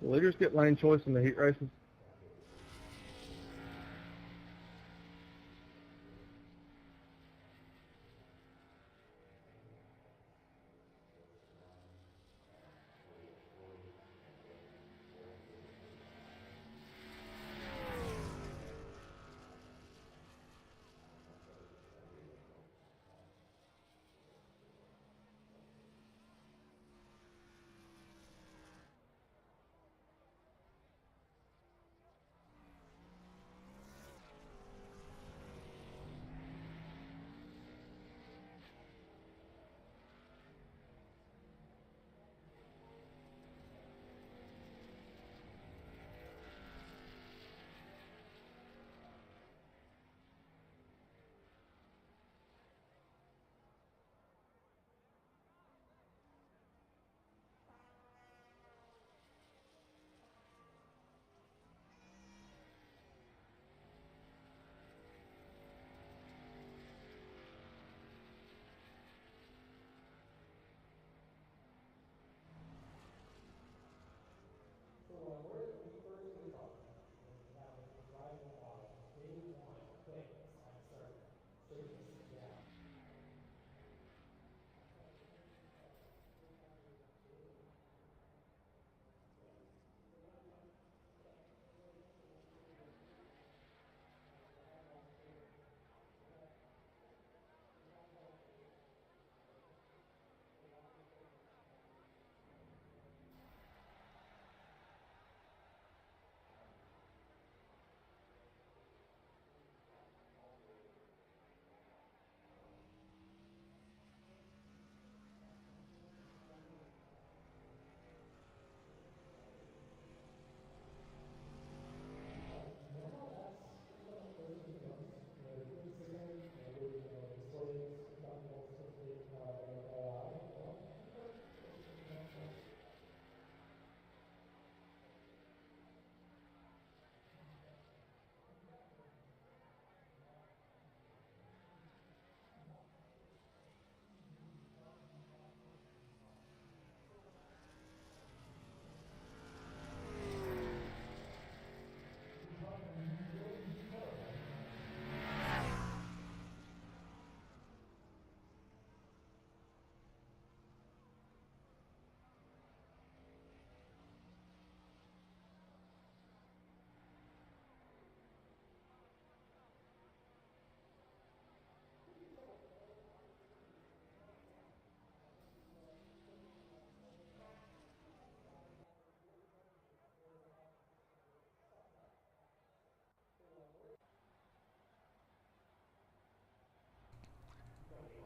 The leaders get lane choice in the heat races.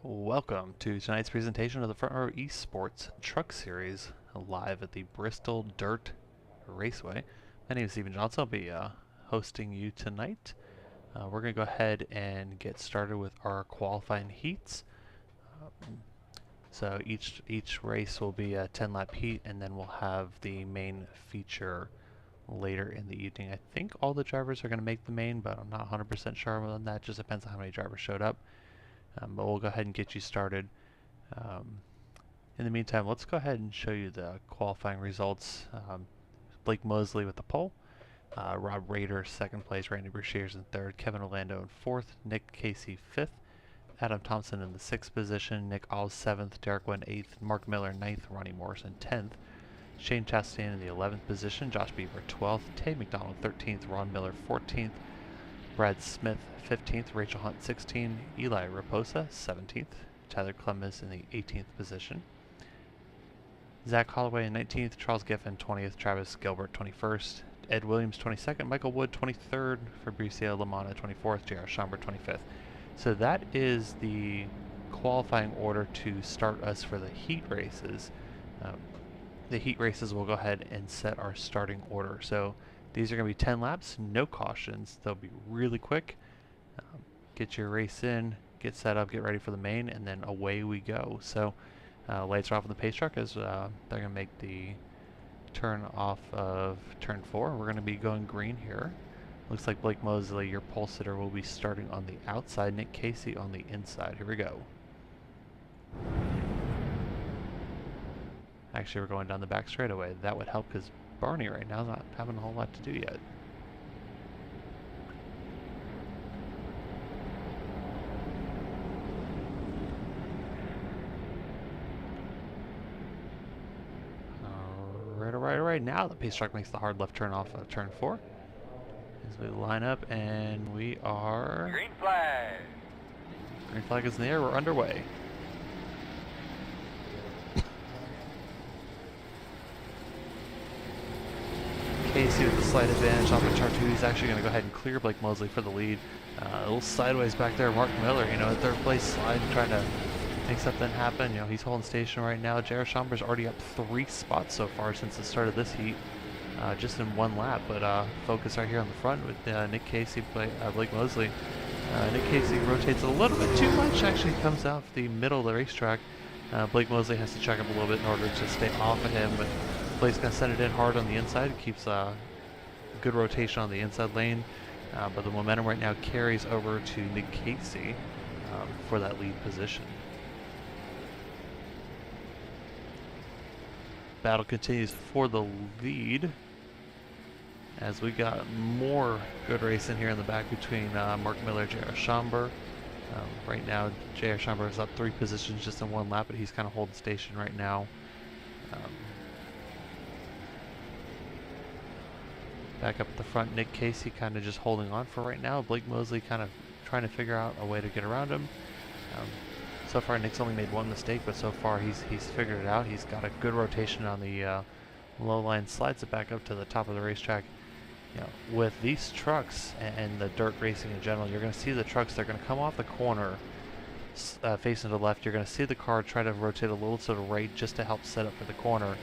Welcome to tonight's presentation of the Front Row Esports Truck Series live at the Bristol Dirt Raceway. My name is Stephen Johnson. I'll be hosting you tonight. We're going to go ahead and get started with our qualifying heats. So each race will be a 10-lap heat, and then we'll have the main feature later in the evening. I think all the drivers are going to make the main, but I'm not 100% sure on that. It just depends on how many drivers showed up. But we'll go ahead and get you started. In the meantime, let's go ahead and show you the qualifying results. Blake Mosley with the pole, Rob Rader second place, Randy Brashears in third, Kevin Orlando in fourth, Nick Casey fifth, Adam Thompson in the sixth position, Nick Alls seventh, Derek Wynn eighth, Mark Miller ninth, Ronnie Morrison 10th, Shane Chastain in the 11th position, Josh Beaver 12th, Tay McDonald 13th, Ron Miller 14th, Brad Smith 15th, Rachel Hunt 16th, Eli Raposa 17th, Tyler Clemens in the 18th position, Zach Holloway in 19th, Charles Giffen 20th, Travis Gilbert 21st, Ed Williams 22nd, Michael Wood 23rd, Fabricio Lamana 24th, J.R. Schomburg 25th. So that is the qualifying order to start us for the heat races. The heat races will go ahead and set our starting order. So these are going to be 10 laps, no cautions. They'll be really quick. Get your race in, get set up, get ready for the main, and then away we go. So lights are off on the pace truck as they're going to make the turn off of turn 4. We're going to be going green here. Looks like Blake Mosley, your pole sitter, will be starting on the outside. Nick Casey on the inside. Here we go. Actually, we're going down the back straightaway. That would help because Barney right now, not having a whole lot to do yet. Alright, now the pace truck makes the hard left turn off of turn 4. As we line up, and we are... Green flag! Green flag is in the air, we're underway. Casey with the slight advantage off of turn 2. He's actually going to go ahead and clear Blake Mosley for the lead. A little sideways back there. Mark Miller, you know, at third place, sliding, trying to make something happen. You know, he's holding station right now. J.R. Schomburg's already up 3 spots so far since the start of this heat, just in 1 lap. But focus right here on the front with Nick Casey, Blake Mosley. Nick Casey rotates a little bit too much. Actually comes off the middle of the racetrack. Blake Mosley has to check up a little bit in order to stay off of him. But Blake's going to send it in hard on the inside. Keeps good rotation on the inside lane. But the momentum right now carries over to Nick Casey for that lead position. Battle continues for the lead as we got more good racing here in the back between Mark Miller and J.R. Schomburg. Right now, J.R. Schomburg is up 3 positions just in 1 lap, but he's kind of holding station right now. Back up at the front, Nick Casey kind of just holding on for right now. Blake Mosley kind of trying to figure out a way to get around him. So far, Nick's only made 1 mistake, but so far he's figured it out. He's got a good rotation on the low line, slides it back up to the top of the racetrack. You know, with these trucks and the dirt racing in general, you're going to see the trucks. They're going to come off the corner, facing to the left. You're going to see the car try to rotate a little to the right just to help set up for the corner.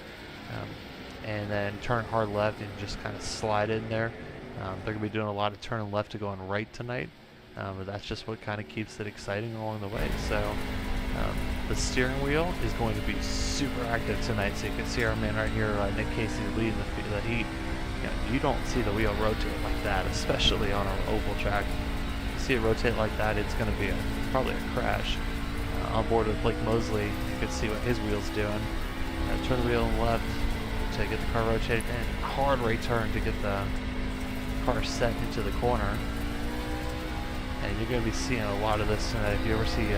And then turn hard left and just kind of slide in there. They're going to be doing a lot of turning left to going right tonight, but that's just what kind of keeps it exciting along the way. So the steering wheel is going to be super active tonight, so you can see our man right here, Nick Casey, leading the heat. You know, you don't see the wheel rotate like that, especially on an oval track. You see it rotate like that, it's going to be probably a crash. On board with Blake Mosley, you can see what his wheel's doing. Turn the wheel left to get the car rotated in. Hard right turn to get the car set into the corner. And you're going to be seeing a lot of this tonight. If you ever see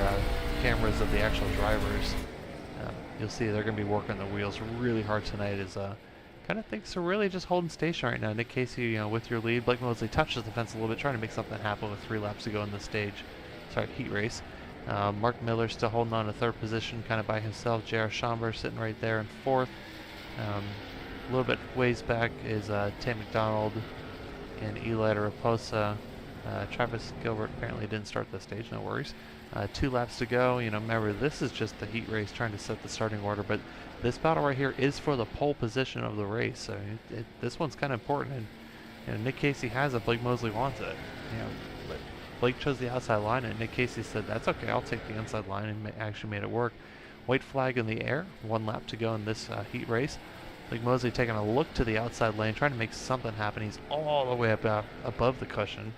cameras of the actual drivers, you'll see they're going to be working the wheels really hard tonight. As kind of thinks they're really just holding station right now. Nick Casey, you know, with your lead. Blake Mosley touches the fence a little bit, trying to make something happen with 3 laps to go in the heat race. Mark Miller still holding on to 3rd position, kind of by himself. J.R. Schomburg sitting right there in 4th. A little bit ways back is Tam McDonald and Eli Raposa. Travis Gilbert apparently didn't start the stage, no worries. 2 laps to go. You know, remember, this is just the heat race, trying to set the starting order, but this battle right here is for the pole position of the race, so this one's kind of important. And you know, Nick Casey has it, Blake Mosley wants it. You know, but Blake chose the outside line, and Nick Casey said, "That's okay, I'll take the inside line," and actually made it work. White flag in the air, 1 lap to go in this heat race. Blake Mosley taking a look to the outside lane, trying to make something happen. He's all the way up above the cushion.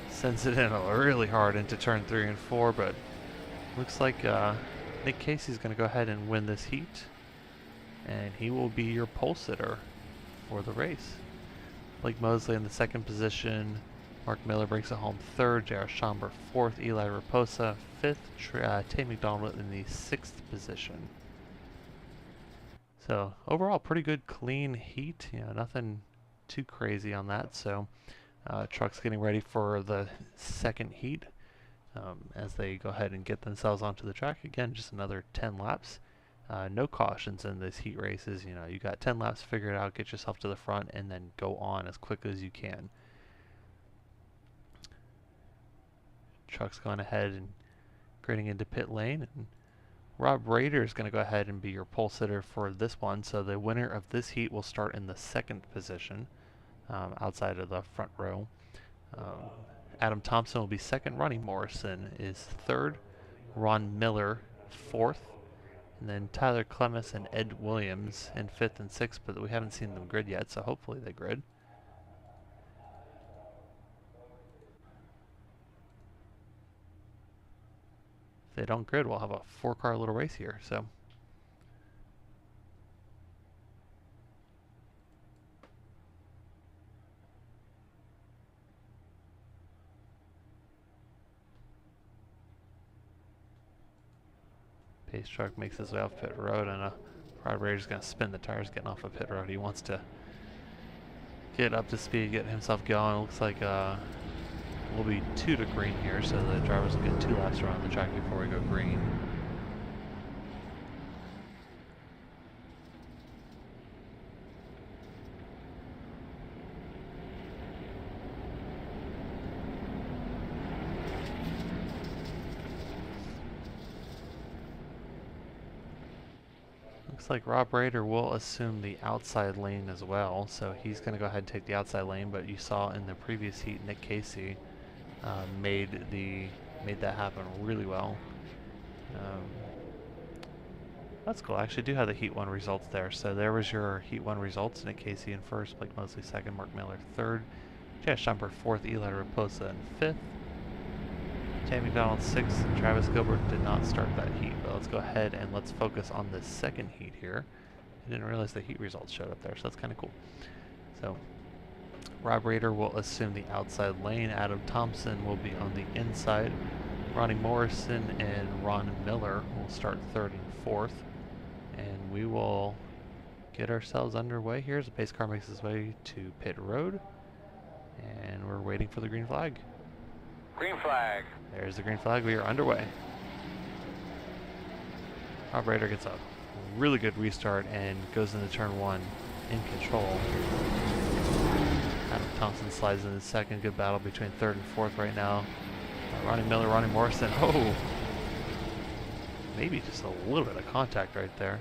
Sends it in really hard into turn 3 and 4, but looks like Nick Casey's going to go ahead and win this heat, and he will be your pole sitter for the race. Blake Mosley in the 2nd position. Mark Miller breaks it home 3rd. J.R. Schomburg 4th. Eli Raposa 5th. Tay McDonald in the 6th position. So overall, pretty good, clean heat. You know, nothing too crazy on that. So trucks getting ready for the 2nd heat as they go ahead and get themselves onto the track. Again, just another 10 laps. No cautions in these heat races. You know, you got 10 laps, figure it out, get yourself to the front, and then go on as quick as you can. Truck's going ahead and grading into pit lane, and Rob Rader is going to go ahead and be your pole sitter for this one. So the winner of this heat will start in the 2nd position, outside of the front row. Adam Thompson will be 2nd. Ronnie Morrison is 3rd. Ron Miller 4th. And then Tyler Clemens and Ed Williams in 5th and 6th, but we haven't seen them grid yet, so hopefully they grid. If they don't grid, we'll have a 4-car little race here. So Pace truck makes his way off pit road, and Rod Raider's going to spin the tires getting off of pit road. He wants to get up to speed, get himself going. Looks like we'll be 2 to green here, so the drivers will get 2 laps around the track before we go green. Looks like Rob Raider will assume the outside lane as well, so he's going to go ahead and take the outside lane. But you saw in the previous heat, Nick Casey made that happen really well. That's cool. I actually do have the Heat 1 results there. So there was your Heat 1 results. Nick Casey in first, Blake Mosley second, Mark Miller third, Chad Schumper fourth, Eli Raposa in fifth, Tammy McDonald sixth, and Travis Gilbert did not start that heat. But let's go ahead and let's focus on the second heat here. I didn't realize the heat results showed up there, so that's kind of cool. So Rob Raider will assume the outside lane. Adam Thompson will be on the inside. Ronnie Morrison and Ron Miller will start third and fourth. And we will get ourselves underway here as the pace car makes its way to pit road. And we're waiting for the green flag. Green flag. There's the green flag. We are underway. Rob Raider gets a really good restart and goes into turn 1 in control. Adam Thompson slides into second. Good battle between third and fourth right now. Ronnie Miller, Ronnie Morrison. Oh! Maybe just a little bit of contact right there.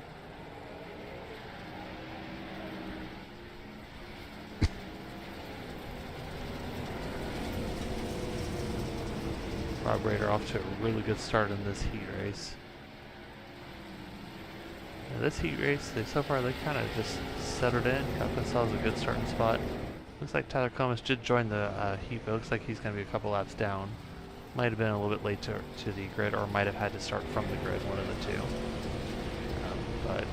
Rob Raider off to a really good start in this heat race. Now this heat race, so far they kind of just settled in, got themselves a good starting spot. Looks like Tyler Comas did join the heat, but it looks like he's going to be a couple laps down. Might have been a little bit late to the grid, or might have had to start from the grid, one of the two. But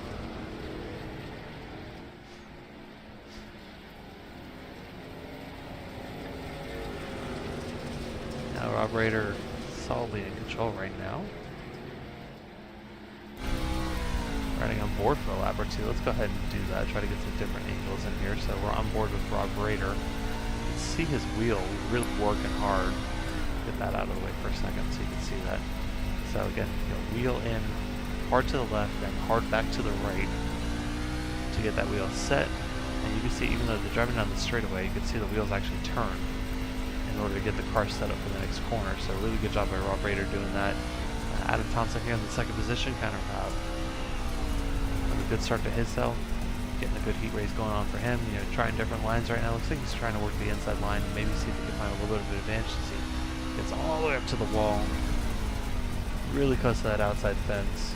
now Rob Raider solidly in control right now. Riding on board for a lap or two. Let's go ahead and do that. Try to get some different angles in here. So we're on board with Rob Raider. You can see his wheel really working hard. Get that out of the way for a second so you can see that. So again, wheel in, hard to the left, then hard back to the right to get that wheel set. And you can see, even though they're driving down the straightaway, you can see the wheels actually turn in order to get the car set up for the next corner. So really good job by Rob Raider doing that. Adam Thompson here in the second position, kind of a good start to his cell. Getting a good heat race going on for him. Trying different lines right now. Looks like he's trying to work the inside line, maybe see if he can find a little bit of an advantage. Gets all the way up to the wall, really close to that outside fence.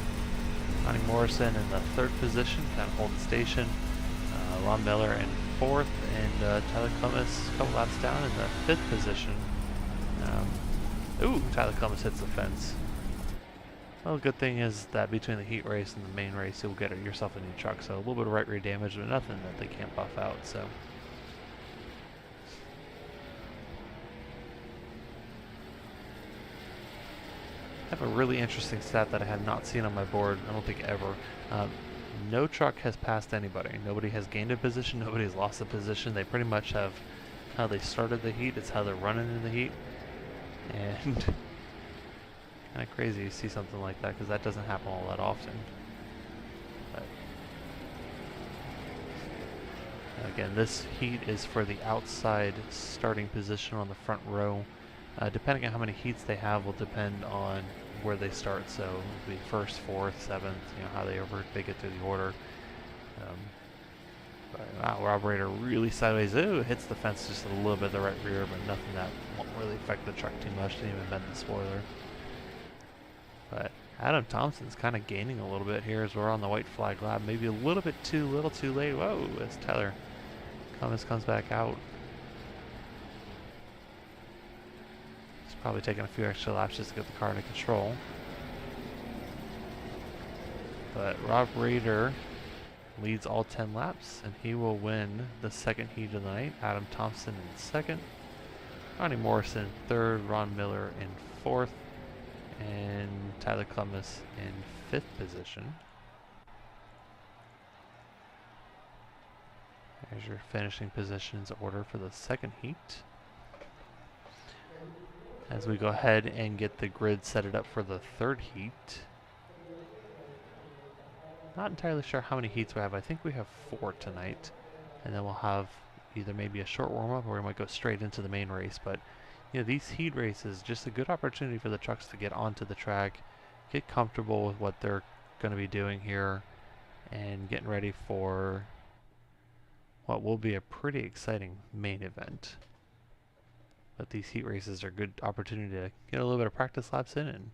Ronnie Morrison in the third position, kind of holding station. Ron Miller in fourth, and Tyler Comas a couple laps down in the fifth position. Tyler Comas hits the fence. Well, the good thing is that between the heat race and the main race, you'll get yourself a new truck. So a little bit of right rear damage, but nothing that they can't buff out. So. I have a really interesting stat that I have not seen on my board, I don't think ever. No truck has passed anybody. Nobody has gained a position, nobody has lost a position. They pretty much have how they started the heat, it's how they're running in the heat. And kind of crazy to see something like that, because that doesn't happen all that often. But again, this heat is for the outside starting position on the front row. Depending on how many heats they have will depend on where they start. So it'll be first, fourth, seventh, how they get through the order. But wow, Rob Raider really sideways. Ooh, hits the fence just a little bit the right rear, but nothing that won't really affect the truck too much. Didn't even bend the spoiler. But Adam Thompson's kind of gaining a little bit here as we're on the white flag lap. Maybe a little bit too late. Whoa, as Tyler Comas comes back out. Probably taking a few extra laps just to get the car into control. But Rob Raider leads all 10 laps, and he will win the second heat of the night. Adam Thompson in second, Ronnie Morrison third, Ron Miller in fourth, and Tyler Columbus in 5th position. There's your finishing positions order for the second heat. As we go ahead and get the grid set it up for the third heat. Not entirely sure how many heats we have. I think we have 4 tonight. And then we'll have either maybe a short warm-up or we might go straight into the main race. But you know, these heat races, just a good opportunity for the trucks to get onto the track, get comfortable with what they're going to be doing here, and getting ready for what will be a pretty exciting main event. But these heat races are a good opportunity to get a little bit of practice laps in and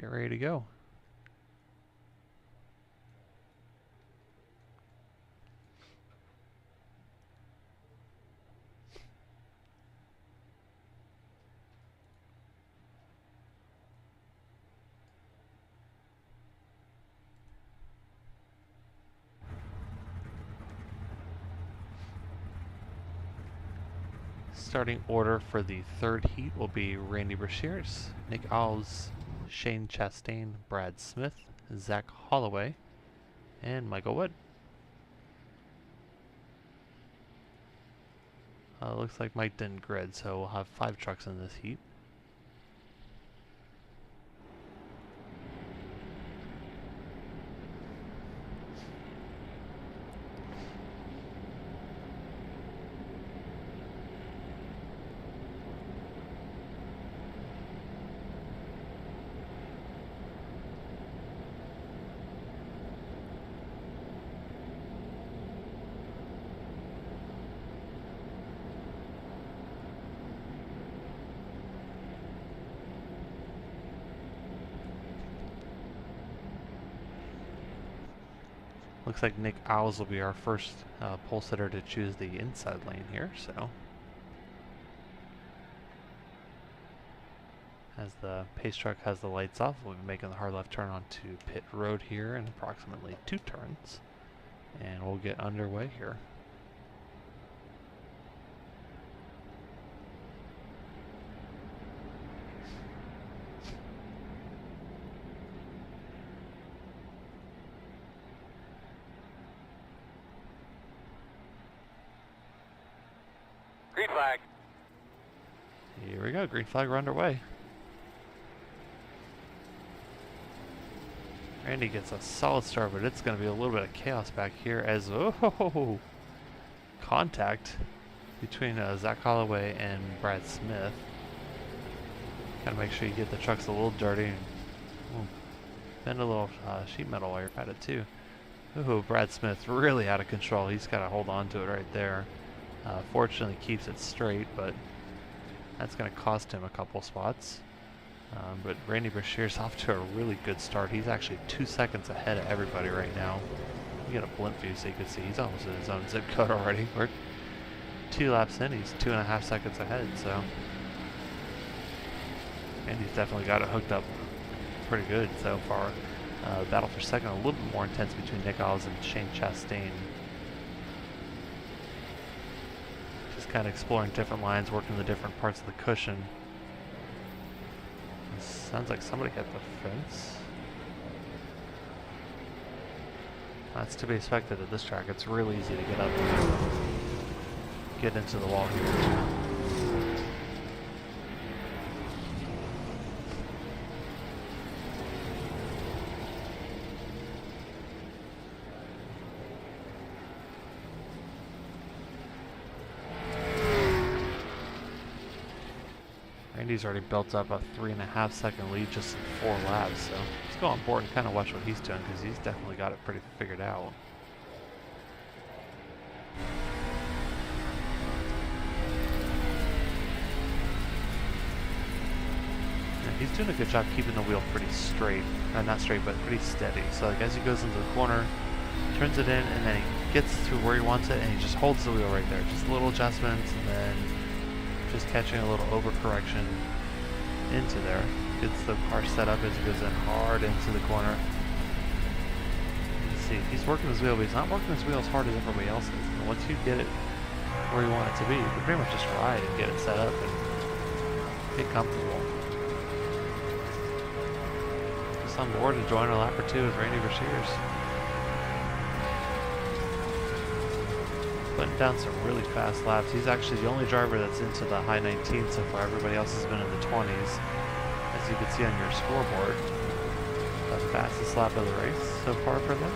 get ready to go. Starting order for the third heat will be Randy Brashears, Nick Alves, Shane Chastain, Brad Smith, Zach Holloway, and Michael Wood. Looks like Mike didn't grid, so we'll have 5 trucks in this heat. Looks like Nick Owls will be our first pole sitter to choose the inside lane here, so. As the pace truck has the lights off, we'll be making the hard left turn onto pit road here in approximately 2 turns. And we'll get underway here. Green flag. Here we go, green flag, we're underway. Randy gets a solid start, but it's going to be a little bit of chaos back here as contact between Zach Holloway and Brad Smith. Gotta make sure you get the trucks a little dirty and bend a little sheet metal while you're at it too. Brad Smith really out of control. He's got to hold on to it right there. Fortunately keeps it straight, but that's going to cost him a couple spots. But Randy Brashear's off to a really good start. He's actually 2 seconds ahead of everybody right now. You get a blimp view so you can see he's almost in his own zip code already. We're 2 laps in, he's 2.5 seconds ahead, so. Randy's definitely got it hooked up pretty good so far. Battle for second a little bit more intense between Nick Alves and Shane Chastain. Just kind of exploring different lines, working the different parts of the cushion. Sounds like somebody hit the fence. That's to be expected at this track. It's real easy to get up and get into the wall here. Randy's already built up a 3.5 second lead just in 4 laps, so let's go on board and kind of watch what he's doing because he's definitely got it pretty figured out. And he's doing a good job keeping the wheel pretty straight, not straight, but pretty steady. So like as he goes into the corner, turns it in, and then he gets to where he wants it, and he just holds the wheel right there. Just little adjustments, and then just catching a little overcorrection into there. Gets the car set up as he goes in hard into the corner. You see, he's working his wheel, but he's not working his wheel as hard as everybody else is. And once you get it where you want it to be, you can pretty much just ride and get it set up and get comfortable. us on board and join a lap or two with Randy Brashears. Putting down some really fast laps. He's actually the only driver that's into the high 19s so far. Everybody else has been in the 20s. As you can see on your scoreboard, the fastest lap of the race so far for them.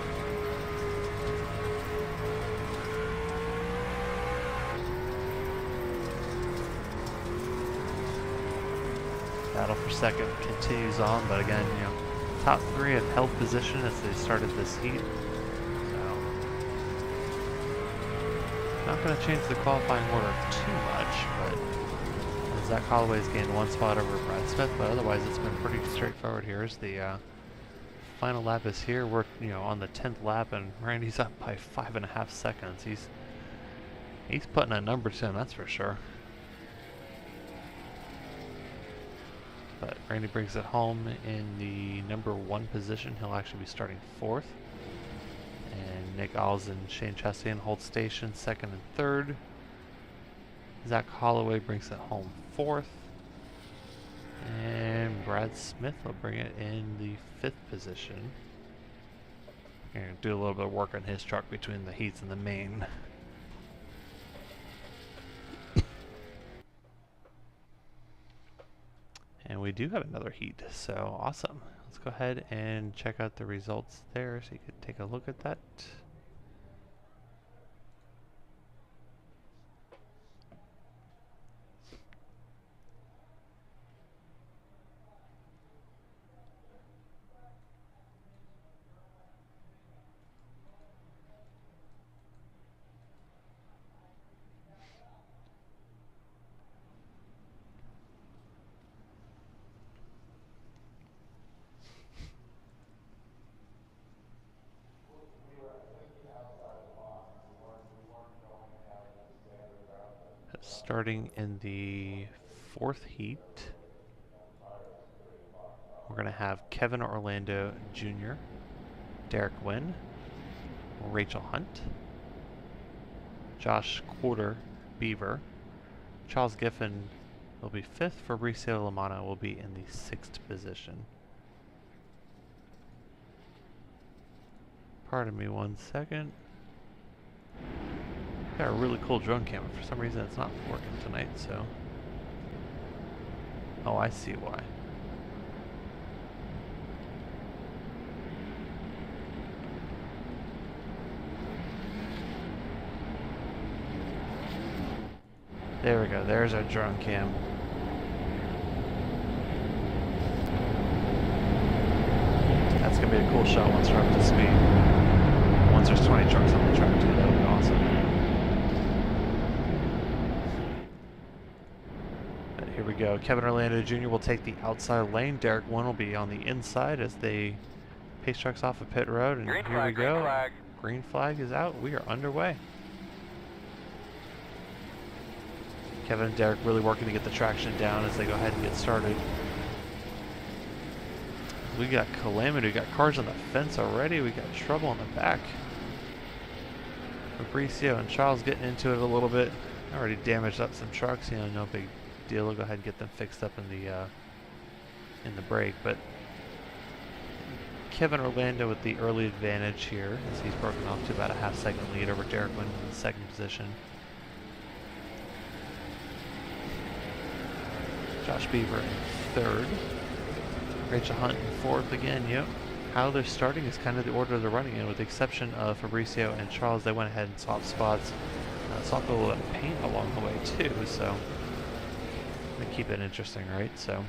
Battle for second continues on, but again, you know, top three have held position as they started this heat. So, not going to change the qualifying order too much, but Zach Holloway's gained one spot over Brad Smith, but otherwise it's been pretty straightforward here. As the final lap is here. We're, you know, on the 10th lap, and Randy's up by 5.5 seconds. He's putting a number to him, that's for sure. But Randy brings it home in the number 1 position. He'll actually be starting 4th. And Nick Alls and Shane Chastain hold station 2nd and 3rd. Zach Holloway brings it home 4th. And Brad Smith will bring it in the 5th position. Gonna do a little bit of work on his truck between the heats and the main. And we do have another heat, so awesome. Let's go ahead and check out the results there so you can take a look at that. Starting in the 4th heat, we're going to have Kevin Orlando Jr., Derek Wynn, Rachel Hunt, Josh Quarter Beaver, Charles Giffen will be 5th, Fabricio Lamana will be in the 6th position. Pardon me 1 second. Got a really cool drone camera. For some reason it's not working tonight, so... Oh, I see why. There we go, there's our drone cam. That's gonna be a cool shot once we're up to speed. Once there's 20 trucks on the track too, that'll be awesome. Here we go. Kevin Orlando Jr. will take the outside lane. Derek Wynn will be on the inside as they pace trucks off of pit road. And Green here flag, we go. green flag. Green flag is out. We are underway. Kevin and Derek really working to get the traction down as they go ahead and get started. We got calamity. We got cars on the fence already. We got trouble in the back. Fabricio and Charles getting into it a little bit. Already damaged up some trucks. You know, no big deal. We'll go ahead and get them fixed up in the break. But Kevin Orlando with the early advantage here as he's broken off to about a half-second lead over Derek Wynn in the 2nd position. Josh Beaver in 3rd. Rachel Hunt in 4th again. Yep. How they're starting is kind of the order they're running in, with the exception of Fabricio and Charles. They went ahead and swapped spots. Swapped a little bit of paint along the way too, so they keep it interesting, right? So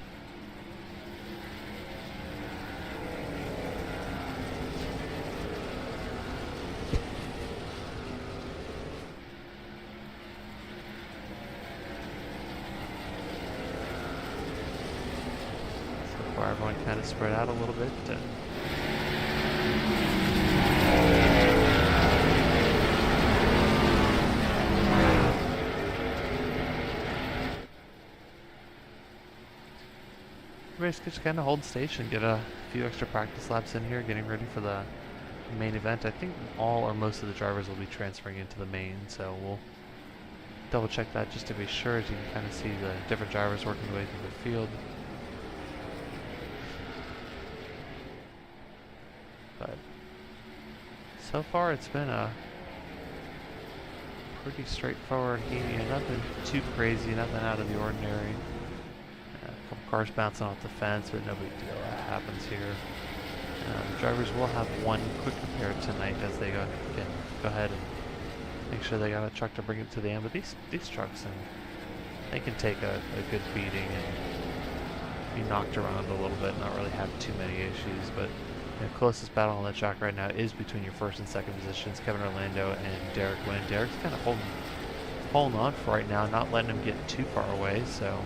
far everyone kind of spread out a little bit. Everybody's just kind of hold station, get a few extra practice laps in here, getting ready for the main event. I think all or most of the drivers will be transferring into the main, so we'll double check that just to be sure, as you can kind of see the different drivers working their way through the field. But so far it's been a pretty straightforward heat. Nothing too crazy, nothing out of the ordinary. A couple cars bouncing off the fence, but no big deal. That happens here. The drivers will have one quick repair tonight as they can go ahead and make sure they got a truck to bring it to the end. But these trucks, and they can take a good beating and be knocked around a little bit, not really have too many issues. But the closest battle on the track right now is between your first and second positions, Kevin Orlando and Derek Wynn. Derek's kind of holding on for right now, not letting him get too far away. So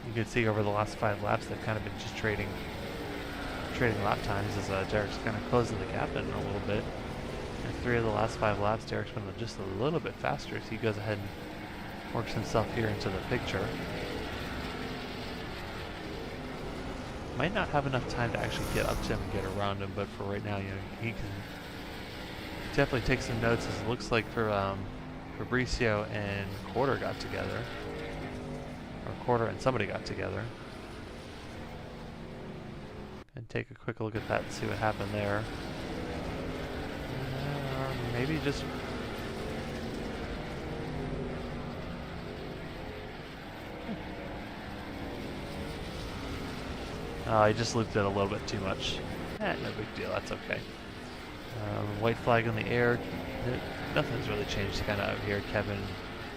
you can see over the last 5 laps they've kind of been just trading lap times as Derek's kind of closing the gap in a little bit. In 3 of the last 5 laps, Derek's been just a little bit faster, so he goes ahead and works himself here into the picture. Might not have enough time to actually get up to him and get around him, but for right now, he can definitely take some notes. As it looks like for Fabricio and Quarter got together, or Quarter and somebody got together. And take a quick look at that and see what happened there. Maybe just... I just looped it a little bit too much. No big deal, that's okay. White flag in the air. Nothing's really changed kind of out here. Kevin,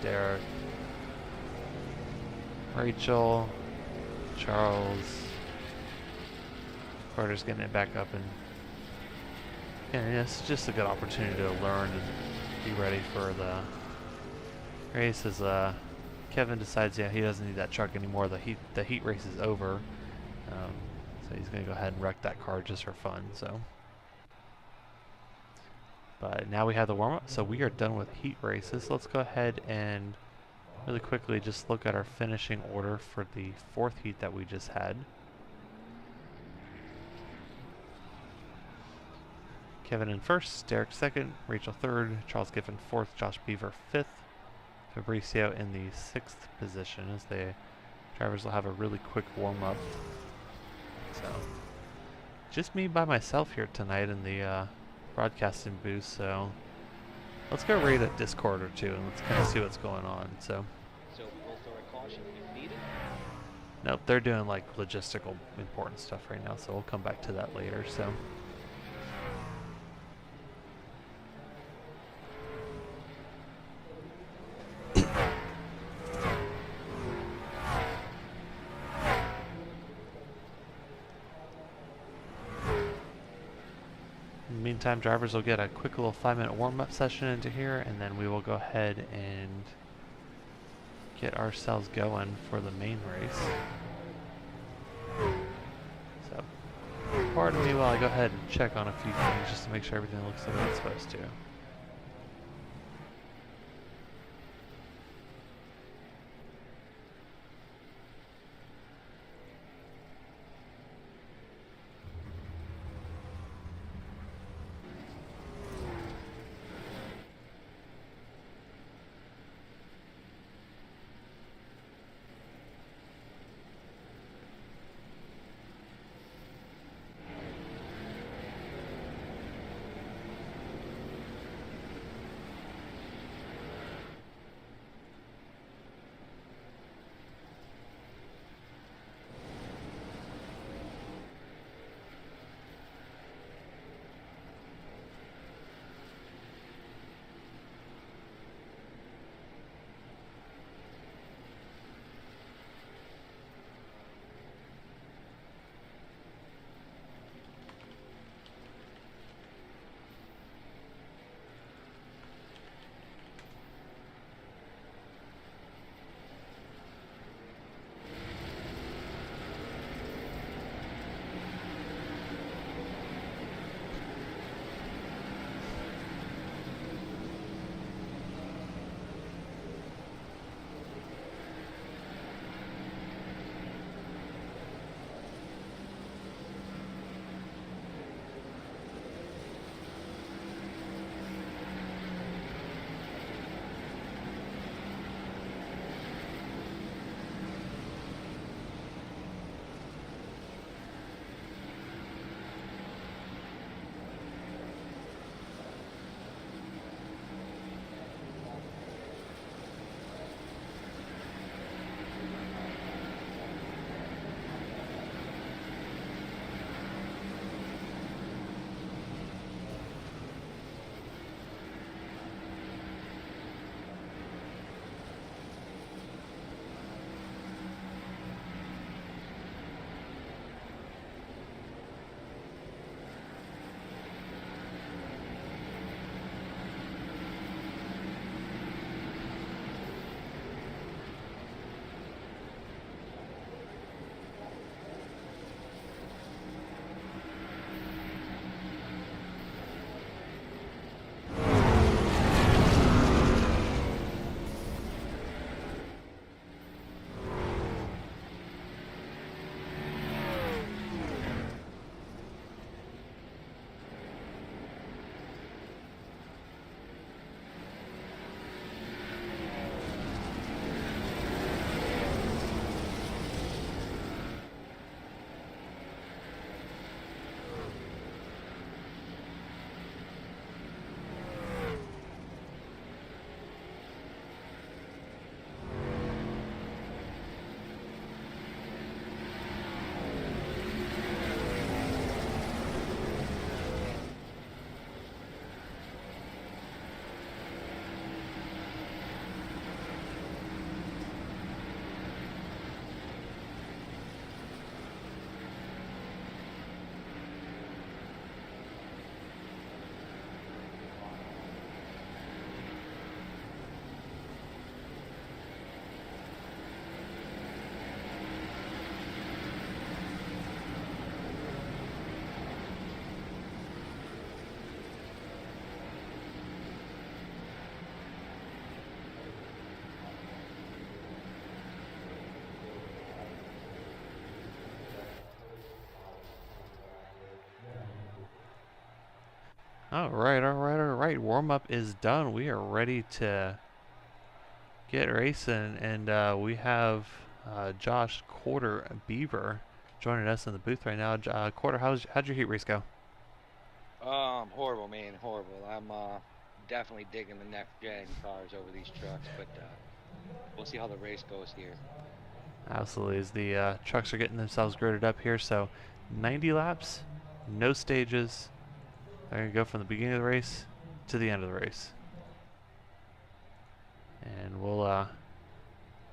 Derek, Rachel, Charles... Carter's getting it back up, and yeah, it's just a good opportunity to learn and be ready for the race. As Kevin decides, he doesn't need that truck anymore. The heat race is over, so he's going to go ahead and wreck that car just for fun. So, but now we have the warm up, so we are done with heat races. Let's go ahead and really quickly just look at our finishing order for the 4th heat that we just had. Kevin in first, Derek second, Rachel third, Charles Giffen fourth, Josh Beaver fifth, Fabricio in the 6th position, as the drivers will have a really quick warm-up. So, just me by myself here tonight in the broadcasting booth, so let's go raid a Discord or two and let's kind of see what's going on. So caution if needed. Nope, they're doing like logistical important stuff right now, so we'll come back to that later. So. Meantime, drivers will get a quick little 5-minute warm-up session into here, and then we will go ahead and get ourselves going for the main race. So, pardon me while I go ahead and check on a few things just to make sure everything looks the way it's supposed to. All right, all right, all right. Warm-up is done. We are ready to get racing, and we have Josh Quarter Beaver joining us in the booth right now. Quarter, how'd your heat race go? Horrible, man, horrible. I'm definitely digging the NEXTGEN cars over these trucks, but we'll see how the race goes here. Absolutely, as the trucks are getting themselves girded up here, so 90 laps, no stages. They're going to go from the beginning of the race to the end of the race. And we'll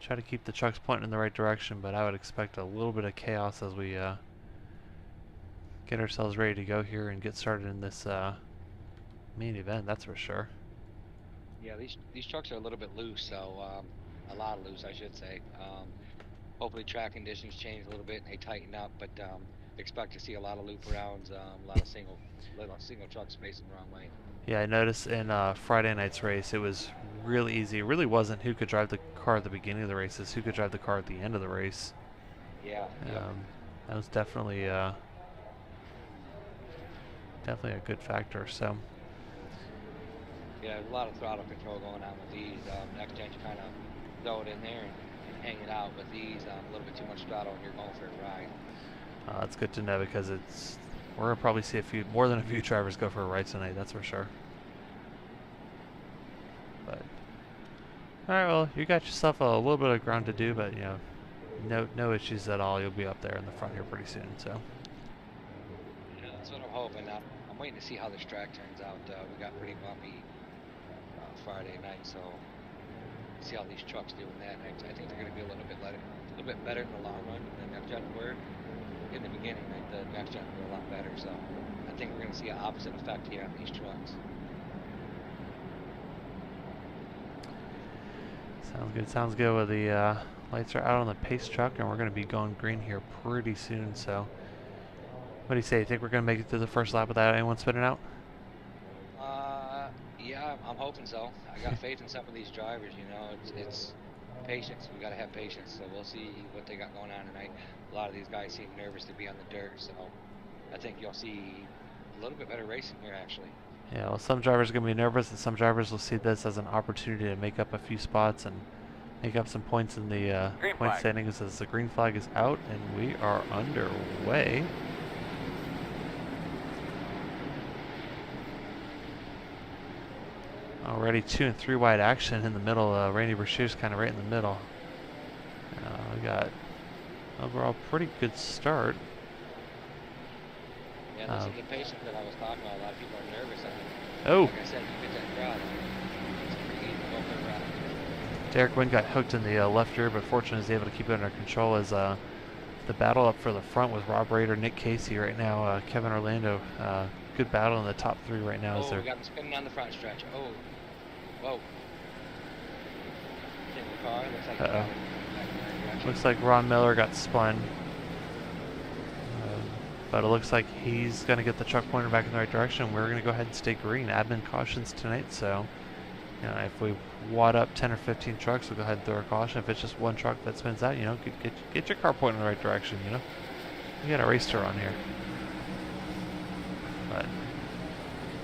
try to keep the trucks pointing in the right direction, but I would expect a little bit of chaos as we get ourselves ready to go here and get started in this main event, that's for sure. Yeah, these trucks are a little bit loose, so a lot loose, I should say. Hopefully track conditions change a little bit and they tighten up, but expect to see a lot of loop arounds, a lot of single trucks facing the wrong way. Yeah, I noticed in Friday night's race it was really easy. It really wasn't who could drive the car at the beginning of the race, it's who could drive the car at the end of the race. Yeah. That was definitely definitely a good factor. So yeah, there's a lot of throttle control going on with these. NEXTGEN's kind of throw it in there and hang it out. With these, a little bit too much throttle and you're going for a ride. That's good to know, because we're gonna probably see more than a few drivers go for a ride tonight. That's for sure. But all right, well, you got yourself a little bit of ground to do, but you know, no issues at all. You'll be up there in the front here pretty soon. So yeah, that's what I'm hoping. I'm waiting to see how this track turns out. We got pretty bumpy Friday night, so see how these trucks do in that. I think they're going to be a little bit better in the long run than NEXTGEN were in the beginning. The NEXTGEN were a lot better, so I think we're going to see an opposite effect here on these trucks. sounds good. Sounds good. Well, the lights are out on the pace truck, and we're going to be going green here pretty soon. So what do you say? You think we're going to make it through the first lap without anyone spinning out? Yeah, I'm hoping so. I got faith in some of these drivers. You know, it's patience. We got to have patience. So we'll see what they got going on tonight. A lot of these guys seem nervous to be on the dirt, so I think you'll see a little bit better racing here, actually. Yeah, well, some drivers are going to be nervous, and some drivers will see this as an opportunity to make up a few spots and make up some points in the point standings as the green flag is out, and we are underway. Already 2 and 3 wide action in the middle. Randy Brashear's kind of right in the middle. We got overall pretty good start. Yeah, this is the patience that I was talking about. A lot of people are nervous. Oh! Like I said, you get that crowd. It's pretty easy to go for a ride. Derek Wynn got hooked in the left rear, but fortunately is able to keep it under control as the battle up for the front with Rob Rader, Nick Casey right now, Kevin Orlando. Good battle in the top 3 right now. Oh, we got him spinning on the front stretch. Oh, whoa. In the car, looks like looks like Ron Miller got spun. But it looks like he's going to get the truck pointer back in the right direction. We're going to go ahead and stay green. Admin cautions tonight, so if we wad up 10 or 15 trucks, we'll go ahead and throw a caution. If it's just one truck that spins out, get your car pointing in the right direction, You got a race to run here. But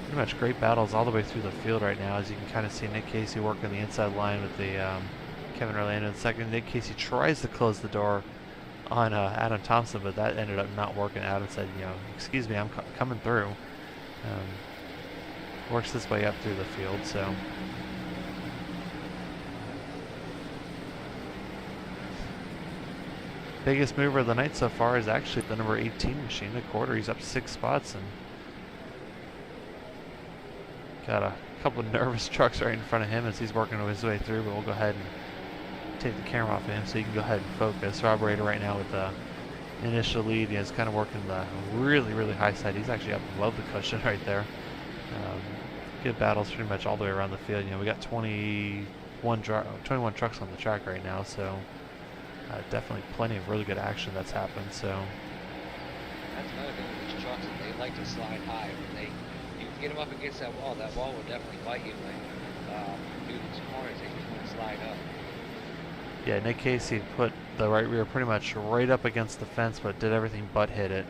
pretty much great battles all the way through the field right now, as you can kind of see Nick Casey working the inside line with the Kevin Orlando in second. Nick Casey tries to close the door on Adam Thompson, but that ended up not working. Adam said, excuse me, I'm coming through. Works this way up through the field, so. Biggest mover of the night so far is actually the number 18 machine, the Quarter. He's up 6 spots and got a couple of nervous trucks right in front of him as he's working his way through, but we'll go ahead and take the camera off of him so you can go ahead and focus. Rob Rader right now with the initial lead. He's kind of working the really, really high side. He's actually up above the cushion right there. Good battles pretty much all the way around the field. We got 21 trucks on the track right now, so definitely plenty of really good action that's happened. So that's another thing with these trucks. They like to slide high. When you get them up against that wall will definitely bite you. Through these corners, they just want to slide up. Yeah, Nick Casey put the right rear pretty much right up against the fence, but did everything but hit it.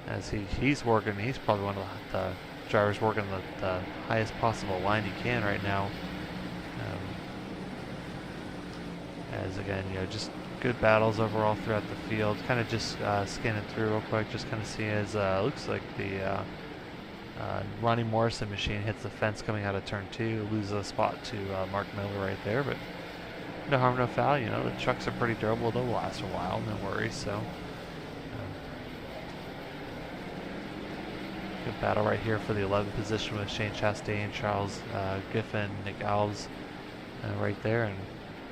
As he's working, he's probably one of the driver's working the highest possible line he can right now. As again, just good battles overall throughout the field. Kind of just scanning through real quick, just kind of see as looks like the Ronnie Morrison machine hits the fence coming out of turn 2, loses a spot to Mark Miller right there, but no harm, no foul. The trucks are pretty durable; they'll last a while, no worries. So, good battle right here for the 11th position with Shane Chastain, Charles Giffen, Nick Alves right there, and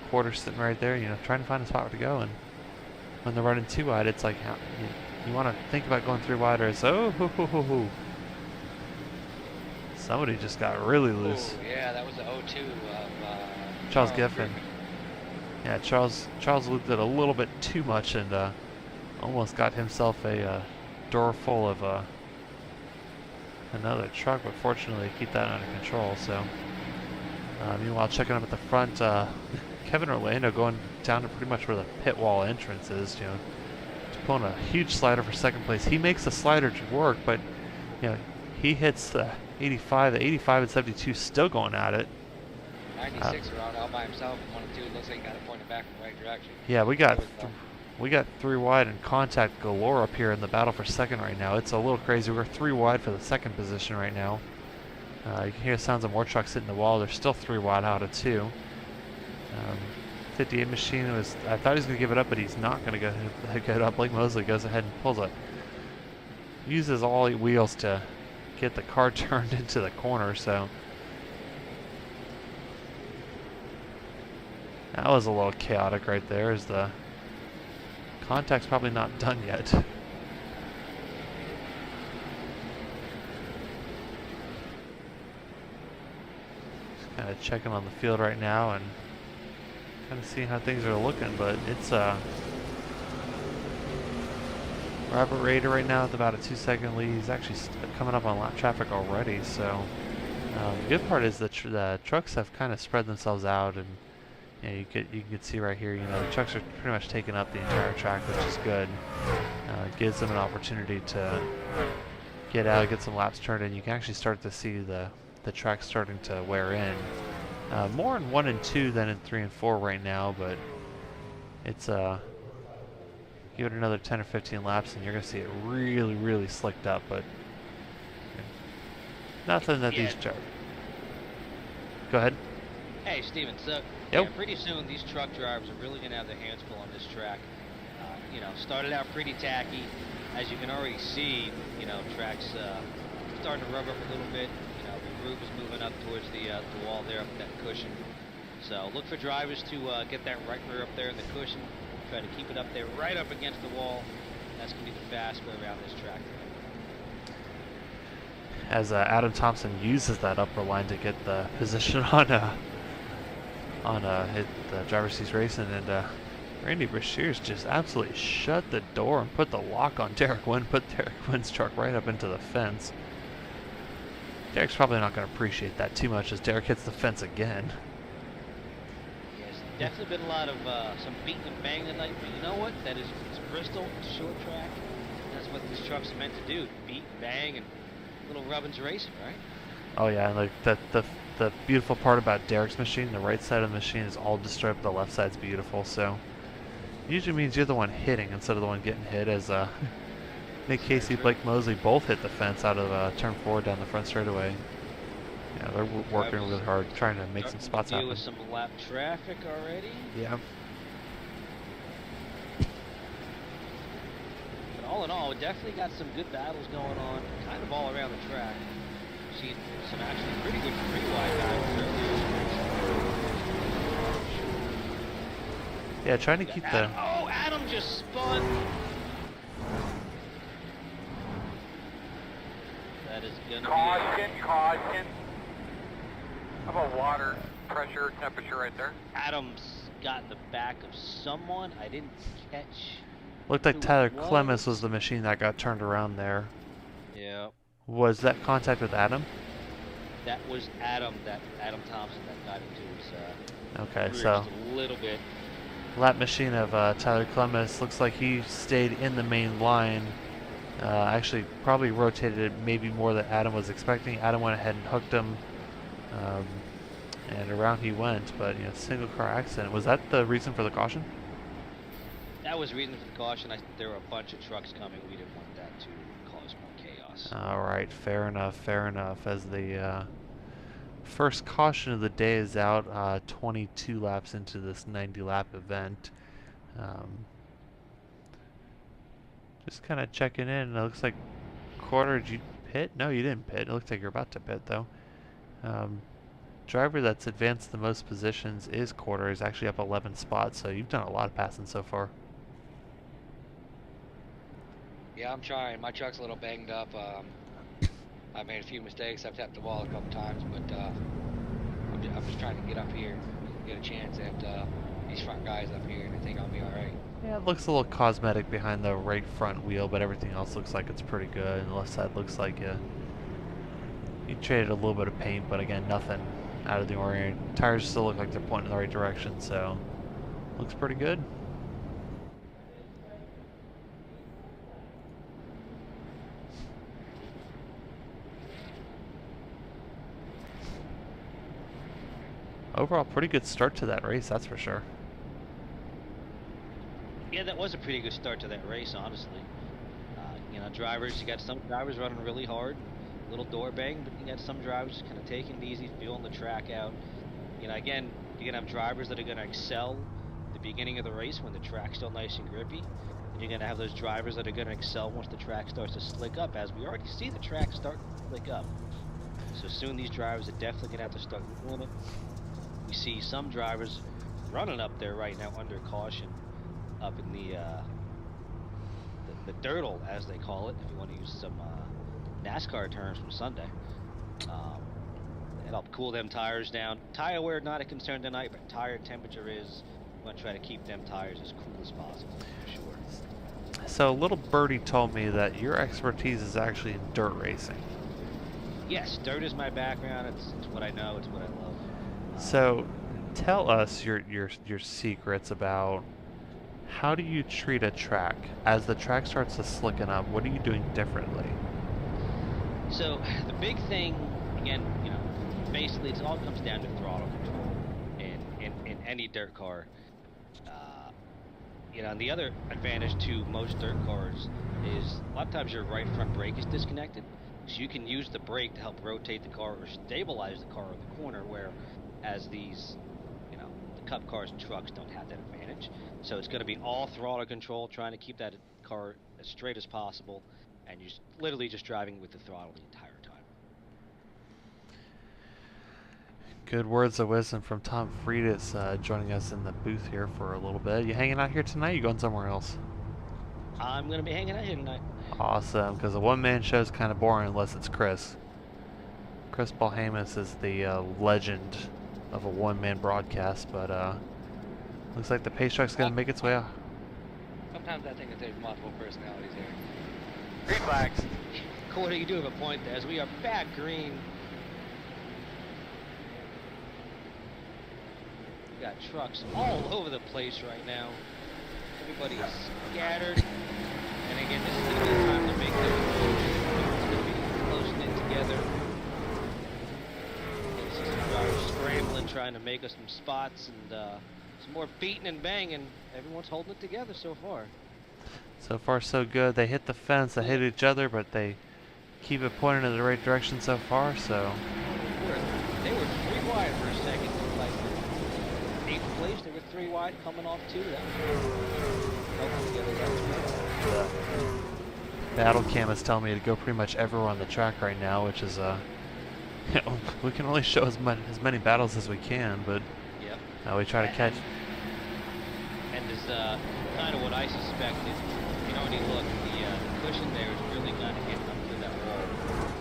Porter sitting right there. Trying to find a spot to go. And when they're running 2 wide, it's like you want to think about going 3 wide, or it's somebody just got really loose. Ooh, yeah, that was the 0-2 of Charles Giffen. Yeah, Charles looped it a little bit too much and almost got himself a door full of another truck, but fortunately keep that under control. So meanwhile, checking up at the front, Kevin Orlando going down to pretty much where the pit wall entrance is. Pulling a huge slider for second place. He makes the slider to work, but he hits the 85. The 85 and 72 still going at it. 96 around all by himself, 1 and 2. It looks like he got it pointed back in the right direction. Yeah, we got 3 wide and contact galore up here in the battle for second right now. It's a little crazy. We're 3 wide for the second position right now. You can hear sounds of more trucks hitting the wall. There's still 3 wide out of 2. 58 machine I thought he was going to give it up, but he's not going to go it up. Blake Mosley goes ahead and pulls it. Uses all 8 wheels to get the car turned into the corner, so that was a little chaotic right there, as the contact's probably not done yet. Just kind of checking on the field right now and kind of seeing how things are looking, but it's Robert Rader right now with about a 2-second lead. He's actually coming up on lap traffic already, so the good part is that the trucks have kind of spread themselves out, and you can see right here, the trucks are pretty much taking up the entire track, which is good. It gives them an opportunity to get out, get some laps turned in. You can actually start to see the track starting to wear in. More in 1 and 2 than in 3 and 4 right now, but it's give it another 10 or 15 laps and you're going to see it really, really slicked up, but nothing that these drivers... Go ahead. Hey, Steven, so pretty soon these truck drivers are really going to have their hands full on this track. Started out pretty tacky. As you can already see, track's starting to rub up a little bit. The groove is moving up towards the wall there, up that cushion. So look for drivers to get that right rear up there in the cushion. Try to keep it up there right up against the wall. That's going to be the fast way around this track. As Adam Thompson uses that upper line to get the position on the driver's seat racing, and Randy Brashears just absolutely shut the door and put the lock on Derek Wynn, put Derek Wynn's truck right up into the fence. Derek's probably not going to appreciate that too much as Derek hits the fence again. Yes, definitely been a lot of some beating and banging tonight, but you know what? It's Bristol, it's a short track. That's what these trucks are meant to do: beat, bang, and little rubbins racing, right? Oh yeah, and like the beautiful part about Derek's machine, the right side of the machine is all destroyed, but the left side's beautiful. So usually means you're the one hitting instead of the one getting hit, as Nick Casey, Blake Mosley both hit the fence out of turn 4 down the front straightaway. Yeah, they're working really hard, trying to make some spots happen. Deal with some lap traffic already. Yeah. But all in all, we definitely got some good battles going on, kind of all around the track. Seen some actually pretty good 3-wide battles earlier. Yeah, trying to keep the... Oh, Adam just spun! That is gonna be... Caution. How about water pressure, temperature right there? Adam's got in the back of someone. I didn't catch. Looked like Tyler Clemens was the machine that got turned around there. Yeah. Was that contact with Adam? That was Adam Thompson that got into his Okay, so a little bit. lap machine of Tyler Clemens looks like he stayed in the main line Actually, probably rotated it maybe more than Adam was expecting. Adam went ahead and hooked him, um, and around he went. But single car accident. Was that the reason for the caution? That was the reason for the caution. There were a bunch of trucks coming. We didn't want that to cause more chaos. All right, fair enough, fair enough. As the first caution of the day is out, 22 laps into this 90-lap event. Just kind of checking in. It looks like Quarter, did you pit? No, you didn't pit. It looks like you're about to pit, though. Driver that's advanced the most positions is Quarter. He's actually up 11 spots, so you've done a lot of passing so far. Yeah, I'm trying. My truck's a little banged up. I made a few mistakes. I've tapped the wall a couple times, but I'm just trying to get up here, get a chance at these front guys up here, and I think I'll be all right. Yeah, it looks a little cosmetic behind the right front wheel, but everything else looks like it's pretty good. And the left side looks like you traded a little bit of paint, but again, nothing out of the ordinary. Tires still look like they're pointing in the right direction, so looks pretty good. Overall, pretty good start to that race, that's for sure. Yeah, that was a pretty good start to that race, honestly. Drivers, you got some drivers running really hard, little door bang, but you got some drivers kind of taking it easy, feeling the track out. Again, you're going to have drivers that are going to excel at the beginning of the race when the track's still nice and grippy. And you're going to have those drivers that are going to excel once the track starts to slick up, as we already see the track start to slick up. So soon these drivers are definitely going to have to start doing it. We see some drivers running up there right now under caution, up in the dirtle, as they call it, if you want to use some NASCAR terms from Sunday. It helped cool them tires down. Tire wear not a concern tonight, but tire temperature is. We want to try to keep them tires as cool as possible, for sure. So a little birdie told me that your expertise is actually in dirt racing. Yes, dirt is my background. It's what I know. It's what I love. So tell us your secrets about how do you treat a track as the track starts to slicken up. What are you doing differently? So the big thing, again, basically it all comes down to throttle control in any dirt car. And the other advantage to most dirt cars is a lot of times your right front brake is disconnected, so you can use the brake to help rotate the car or stabilize the car in the corner, where as these the cup cars and trucks don't have that advantage. So it's going to be all throttle control, trying to keep that car as straight as possible, and you're literally just driving with the throttle the entire time. Good words of wisdom from Tom Friedis, joining us in the booth here for a little bit. You hanging out here tonight? You going somewhere else? I'm going to be hanging out here tonight. Awesome, because a one-man show is kind of boring unless it's Chris. Chris Balhamus is the legend of a one-man broadcast, but looks like the pace truck's going to make its way out. Sometimes I think that there's multiple personalities here. Green flags. Corey, you do have a point there, as we are back green. We got trucks all over the place right now. Everybody's scattered. And again, this is going to be the time to make those moves. It's going to be close knit together. Some drivers scrambling, trying to make us some spots, and some more beating and banging. Everyone's holding it together so far. So far, so good. They hit the fence, they hit each other, but they keep it pointing in the right direction so far, so... They were 3 wide for a second. Like 8th place, they were 3 wide coming off 2. Battle Cam is telling me to go pretty much everywhere on the track right now, which is, we can only show as many battles as we can, but we try to catch... And is kind of what I suspected. When you look, the cushion there is really kind of getting up to that wall.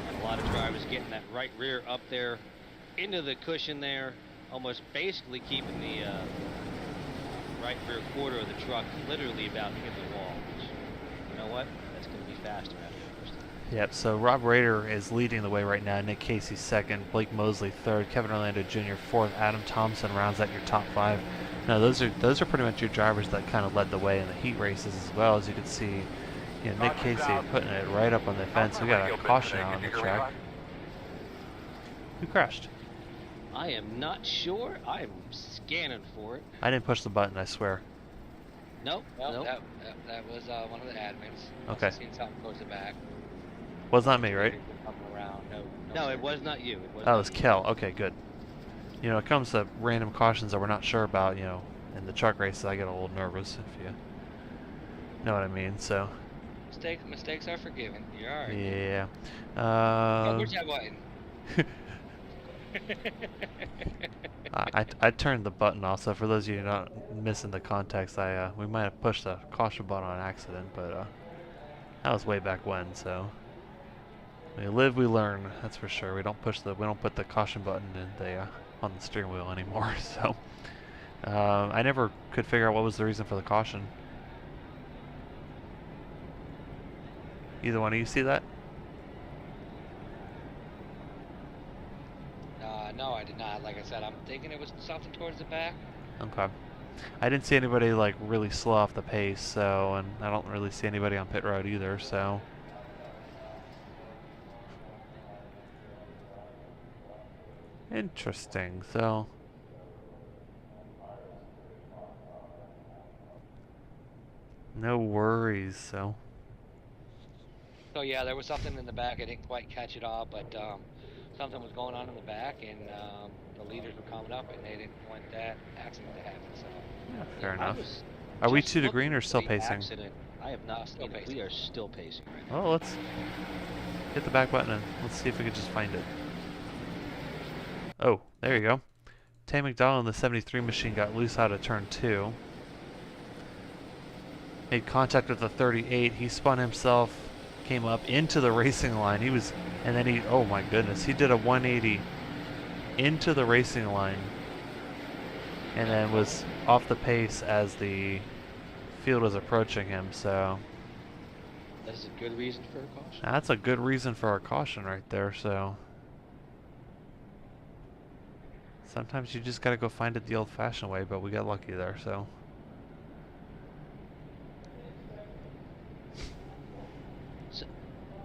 And a lot of drivers getting that right rear up there into the cushion there, almost basically keeping the right rear quarter of the truck literally about to hit the wall. Which, you know what? That's going to be faster after the first time. Yep, so Rob Rader is leading the way right now. Nick Casey second, Blake Mosley third, Kevin Orlando Jr. fourth, Adam Thompson rounds out your top 5. Now those are pretty much your drivers that kind of led the way in the heat races as well. As you can see, Yeah, Nick Casey putting it right up on the fence. We got a caution out on the track. Who crashed? I am not sure. I'm scanning for it. I didn't push the button, I swear. Nope. Nope. That was one of the admins. Okay. Seen something towards the back. Was not me, right? Around. No, it was not you. That was Kel. Okay, good. You know, it comes to random cautions that we're not sure about, you know, in the truck races, I get a little nervous, if you know what I mean, so. Mistakes are forgiven. You're alright. Yeah. Where's that button? I turned the button off, so for those of you not missing the context, we might have pushed the caution button on accident, but that was way back when, so. We live, we learn, that's for sure. We don't put the caution button in the on the steering wheel anymore, so. I never could figure out what was the reason for the caution. Either one of you see that? No, I did not. Like I said, I'm thinking it was something towards the back. Okay. I didn't see anybody like really slow off the pace, so, and I don't really see anybody on pit road either, so. Interesting, so. No worries, so. So yeah, there was something in the back. I didn't quite catch it all, but something was going on in the back, and the leaders were coming up, and they didn't want that accident to happen. So yeah, fair enough. Are we 2 to green or still pacing? Accident. I have not seen it. We are still pacing right now. Well, let's hit the back button and let's see if we can just find it. Oh, there you go. Tay McDowell in the 73 machine got loose out of turn 2. Made contact with the 38. He spun himself, came up into the racing line. And then oh my goodness, he did a 180 into the racing line and then was off the pace as the field was approaching him, so. That's a good reason for a caution. That's a good reason for a caution right there, so. Sometimes you just gotta go find it the old-fashioned way, but we got lucky there, so.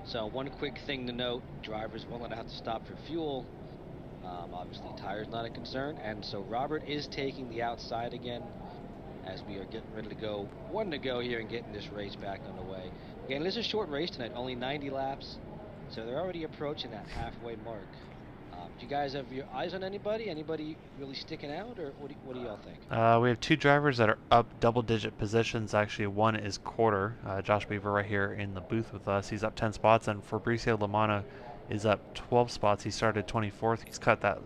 So one quick thing to note, drivers will not have to stop for fuel. Obviously tire's not a concern, and so Robert is taking the outside again as we are getting ready to go. One to go here and getting this race back underway. Again, this is a short race tonight, only 90 laps, so they're already approaching that halfway mark. Do you guys have your eyes on anybody? Anybody really sticking out, or what do y'all think? We have 2 drivers that are up double-digit positions. Actually, one is quarter. Josh Beaver right here in the booth with us. He's up 10 spots, and Fabricio Lamana is up 12 spots. He started 24th. He's cut that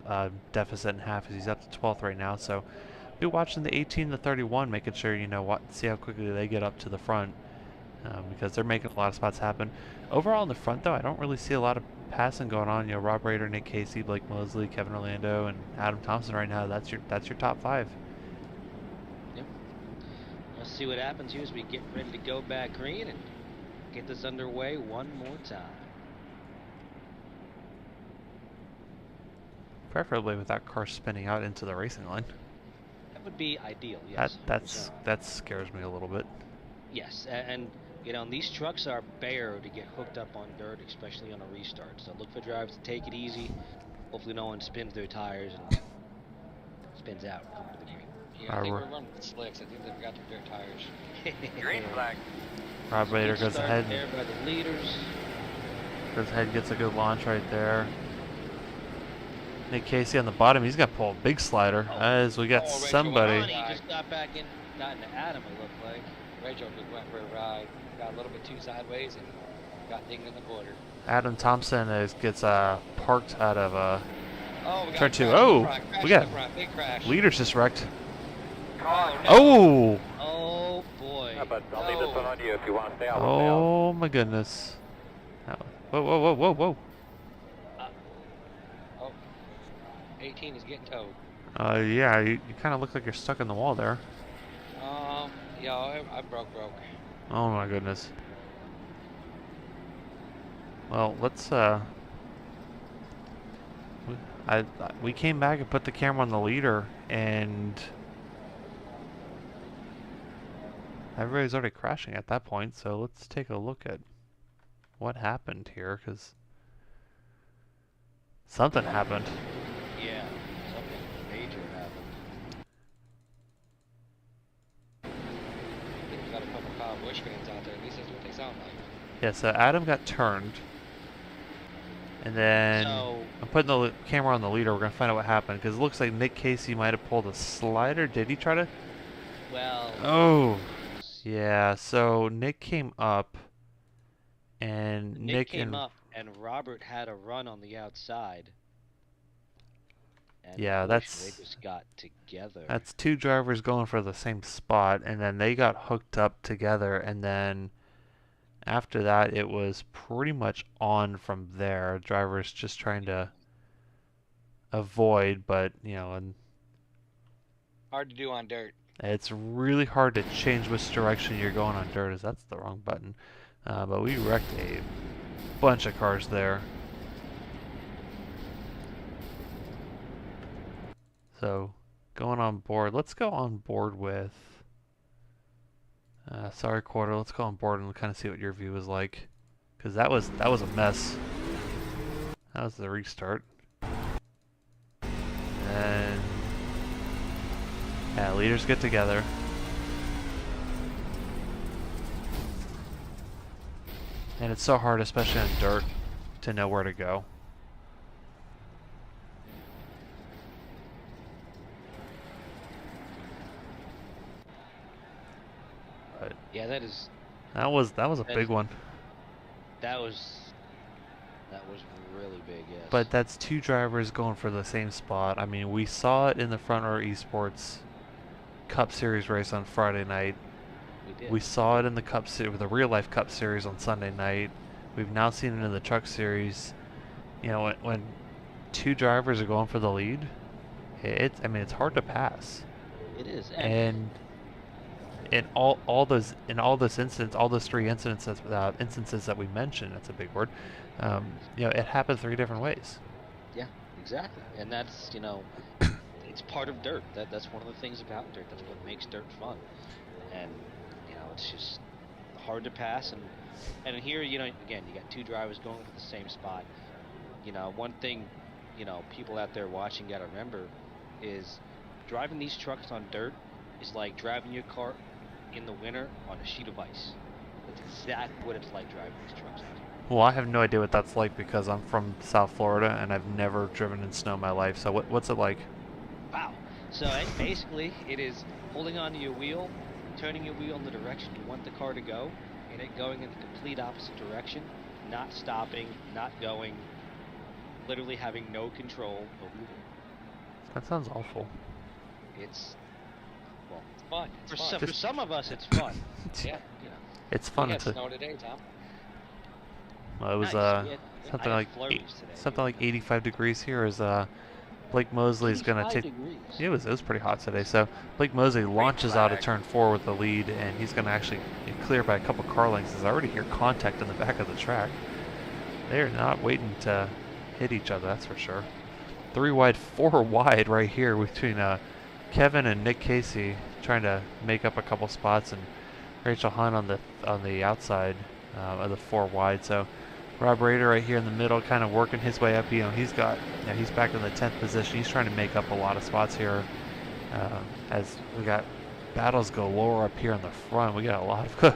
deficit in half as he's up to 12th right now. So be watching the 18 to 31, making sure, you know, see how quickly they get up to the front because they're making a lot of spots happen. Overall in the front, though, I don't really see a lot of passing going on. You know, Rob Rader, Nick Casey, Blake Mosley, Kevin Orlando, and Adam Thompson right now. That's your top 5. Yep. Let's see what happens here as we get ready to go back green and get this underway one more time. Preferably with that car spinning out into the racing line. That would be ideal, yes. That scares me a little bit. Yes, and you know, these trucks are bare to get hooked up on dirt, especially on a restart. So look for drivers to take it easy. Hopefully no one spins their tires and spins out and comes to the green. Yeah, I think we're running slicks. I think they've got their dirt tires. Green flag. Rob Rader goes ahead. There by the leaders. Goes ahead, gets a good launch right there. Nick Casey on the bottom. He's got to pull a big slider as we got somebody. He just got back in, got into Adam, it looked like. Rachel just went for a ride, got a little bit too sideways, and got dinged in the border. Adam Thompson gets parked out of turn 2. We got leaders just wrecked. Oh! Oh boy! Yeah, but I'll leave this one on you if you want to stay out. Oh my goodness! Whoa! 18 is getting towed. Yeah, you kind of look like you're stuck in the wall there. Yeah, I broke. Oh my goodness. Well, let's we came back and put the camera on the leader, and Everybody's already crashing at that point, so let's take a look at what happened here, because something happened. Yeah, something major happened. We've got a couple Kyle Busch fans out there. At least that's what they sound like. Yeah, so Adam got turned. And then So, I'm putting the camera on the leader. We're going to find out what happened, because it looks like Nick Casey might have pulled a slider. Did he try to? well, Oh, yeah. So Nick came up, and Nick came and up, and Robert had a run on the outside. And Yeah, they that's just got together. that's two drivers going for the same spot, and then they got hooked up together, and then after that it was pretty much on from there. Drivers just trying to avoid, but you know, and Hard to do on dirt. it's really hard to change which direction you're going on dirt, as that's the wrong button. But we wrecked a bunch of cars there. So going on board, let's go on board with sorry Quarter, let's go on board and kind of see what your view is like, because that was a mess. That was the restart. And yeah, leaders get together. And it's so hard, especially on dirt, to know where to go. But Yeah, that was a big one. was really big, yes. But that's two drivers going for the same spot. I mean, we saw it in the Front Row Esports Cup Series race on Friday night. we did. We saw it in the Cup Series, the real life Cup Series on Sunday night. We've now seen it in the Truck Series. You know, when two drivers are going for the lead, I mean, it's hard to pass. It is. And in all those incidents, all those three instances that we mentioned, that's a big word. You know, it happened three different ways. Yeah, exactly. And that's, you know, it's part of dirt. That's one of the things about dirt. That's what makes dirt fun. And, you know, it's just hard to pass. And here, you know, again, you got two drivers going for the same spot. You know, one thing, you know, people out there watching got to remember is driving these trucks on dirt is like driving your car in the winter on a sheet of ice. That's exactly what it's like driving these trucks out here. Well, I have no idea what that's like, because I'm from South Florida and I've never driven in snow in my life. So what's it like? Wow. So basically, it is holding onto your wheel, turning your wheel in the direction you want the car to go, and it going in the complete opposite direction, not stopping, not going, literally having no control over your wheel. That sounds awful. It's, well, It's fun. It's fun. for some of us, it's fun. Yeah. You know, It's fun. We It's got snow today, Tom. well, it was nice. something I had like flurries today. something like 85 degrees here. As Blake Mosley's gonna 85 take. degrees. It was pretty hot today. So Blake Mosley launches out of turn 4 with the lead, and he's gonna actually clear by a couple car lengths. As I already hear contact in the back of the track. They are not waiting to hit each other, that's for sure. 3 wide, 4 wide right here between Kevin and Nick Casey, trying to make up a couple spots, and Rachel Hunt on the outside of the 4 wide. So Rob Rader right here in the middle, kind of working his way up. You know, he's back in the 10th position. He's trying to make up a lot of spots here. As we got battles galore up here in the front. We got a lot of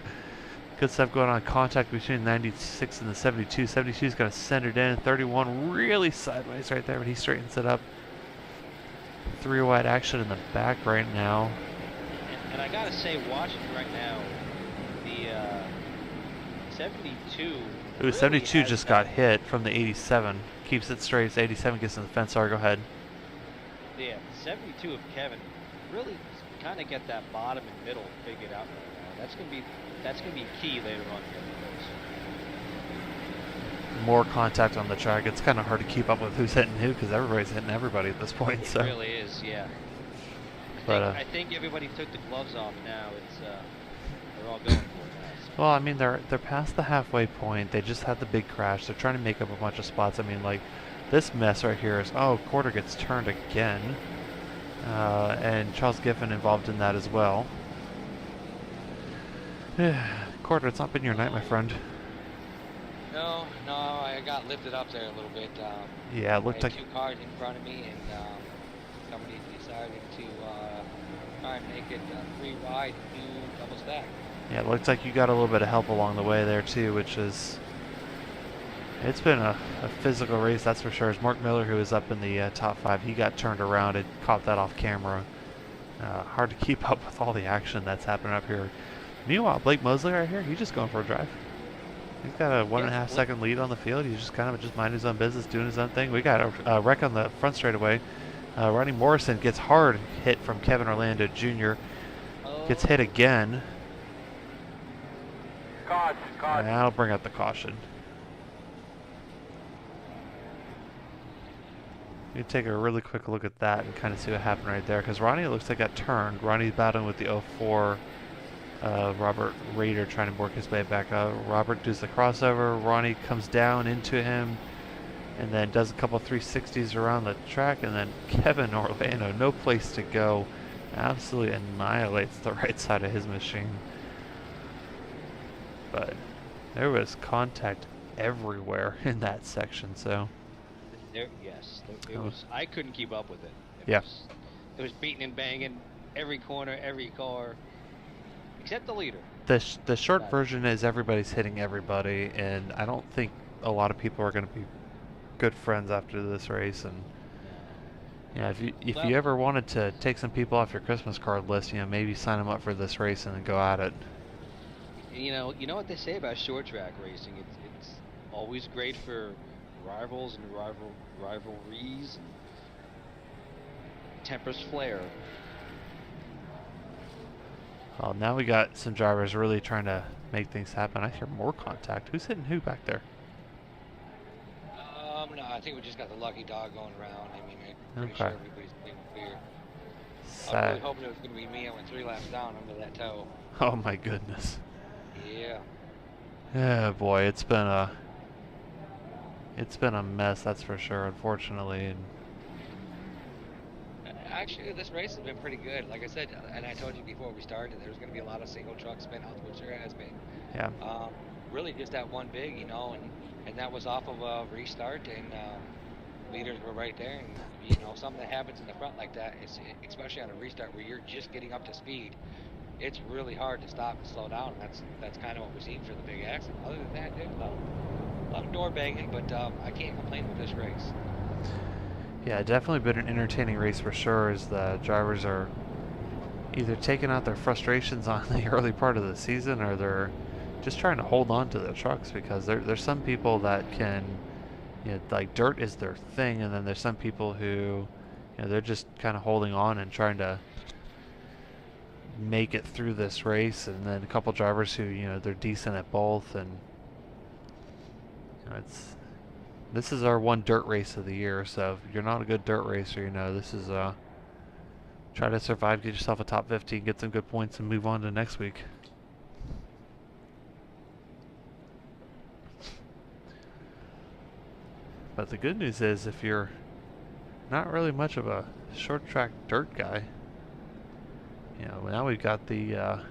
good stuff going on. Contact between 96 and the 72. 72 is going to send it in. 31 really sideways right there, but he straightens it up. 3 wide action in the back right now. And I gotta say, watching right now, the 72. Ooh, really 72 has just that- got hit from the 87. Keeps it straight. It's 87 gets in the fence. Sorry, go ahead. Yeah, 72 of Kevin really kind of get that bottom and middle figured out right now. That's gonna be key later on in the race. More contact on the track. It's kind of hard to keep up with who's hitting who, because everybody's hitting everybody at this point. It So, really is, yeah. but I think everybody took the gloves off now. It's they're all going for it now. well, I mean, they're past the halfway point. They just had the big crash. They're trying to make up a bunch of spots. I mean, like this mess right here is, oh, Quarter gets turned again, and Charles Giffen involved in that as well. Carter, it's not been your night, my friend. No, I got lifted up there a little bit. Yeah, it I looked had like... 2 cars in front of me, and somebody decided to try and make it 3 wide and do double stack. Yeah, it looks like you got a little bit of help along the way there too, which is... It's been a physical race, that's for sure. As Mark Miller, who was up in the top 5, he got turned around and caught that off camera. Hard to keep up with all the action that's happening up here. Meanwhile, Blake Mosley right here, he's just going for a drive. He's got a 1.5 second lead on the field. He's just kind of just minding his own business, doing his own thing. We got a wreck on the front straightaway. Ronnie Morrison gets hard hit from Kevin Orlando Jr. Gets hit again. Caution. And I'll bring up the caution. You take a really quick look at that and kind of see what happened right there, because Ronnie, it looks like got turned. Ronnie's battling with the 04 Robert Rader, trying to work his way back up. Robert does the crossover. Ronnie comes down into him and then does a couple 360s around the track, and then Kevin Orlando, no place to go, absolutely annihilates the right side of his machine. But there was contact everywhere in that section, so... Yes, it was. I couldn't keep up with it. It was beating and banging every corner, every car, except the leader. The short version is everybody's hitting everybody, and I don't think a lot of people are going to be good friends after this race. And yeah, if you ever wanted to take some people off your Christmas card list, maybe sign them up for this race and then go at it. You know what they say about short track racing. It's always great for rivals and rivalries. Tempers flare. Well, now we got some drivers really trying to make things happen. I hear more contact. Who's hitting who back there? No, I think we just got the lucky dog going around. I mean, I'm pretty sure everybody's being clear. I was really hoping it was going to be me. I went 3 laps down under that toe. Oh my goodness. Yeah. Yeah, boy, it's been a mess, that's for sure, unfortunately. And actually, this race has been pretty good. Like I said, and I told you before we started, there's going to be a lot of single truck spin outs, which there has been. yeah, Really just that one big, and that was off of a restart, and leaders were right there. And something that happens in the front like that, especially on a restart where you're just getting up to speed, it's really hard to stop and slow down. And that's kind of what we're seeing for the big accident. Other than that, dude, a lot of door banging, but I can't complain with this race. yeah, definitely been an entertaining race for sure, as the drivers are either taking out their frustrations on the early part of the season, or they're just trying to hold on to their trucks, because there's some people that can, like dirt is their thing, and then there's some people who, they're just kind of holding on and trying to make it through this race, and then a couple drivers who, they're decent at both, and this is our one dirt race of the year, so if you're not a good dirt racer, this is try to survive, get yourself a top 50, get some good points, and move on to next week. But the good news is, if you're not really much of a short track dirt guy, now we've got the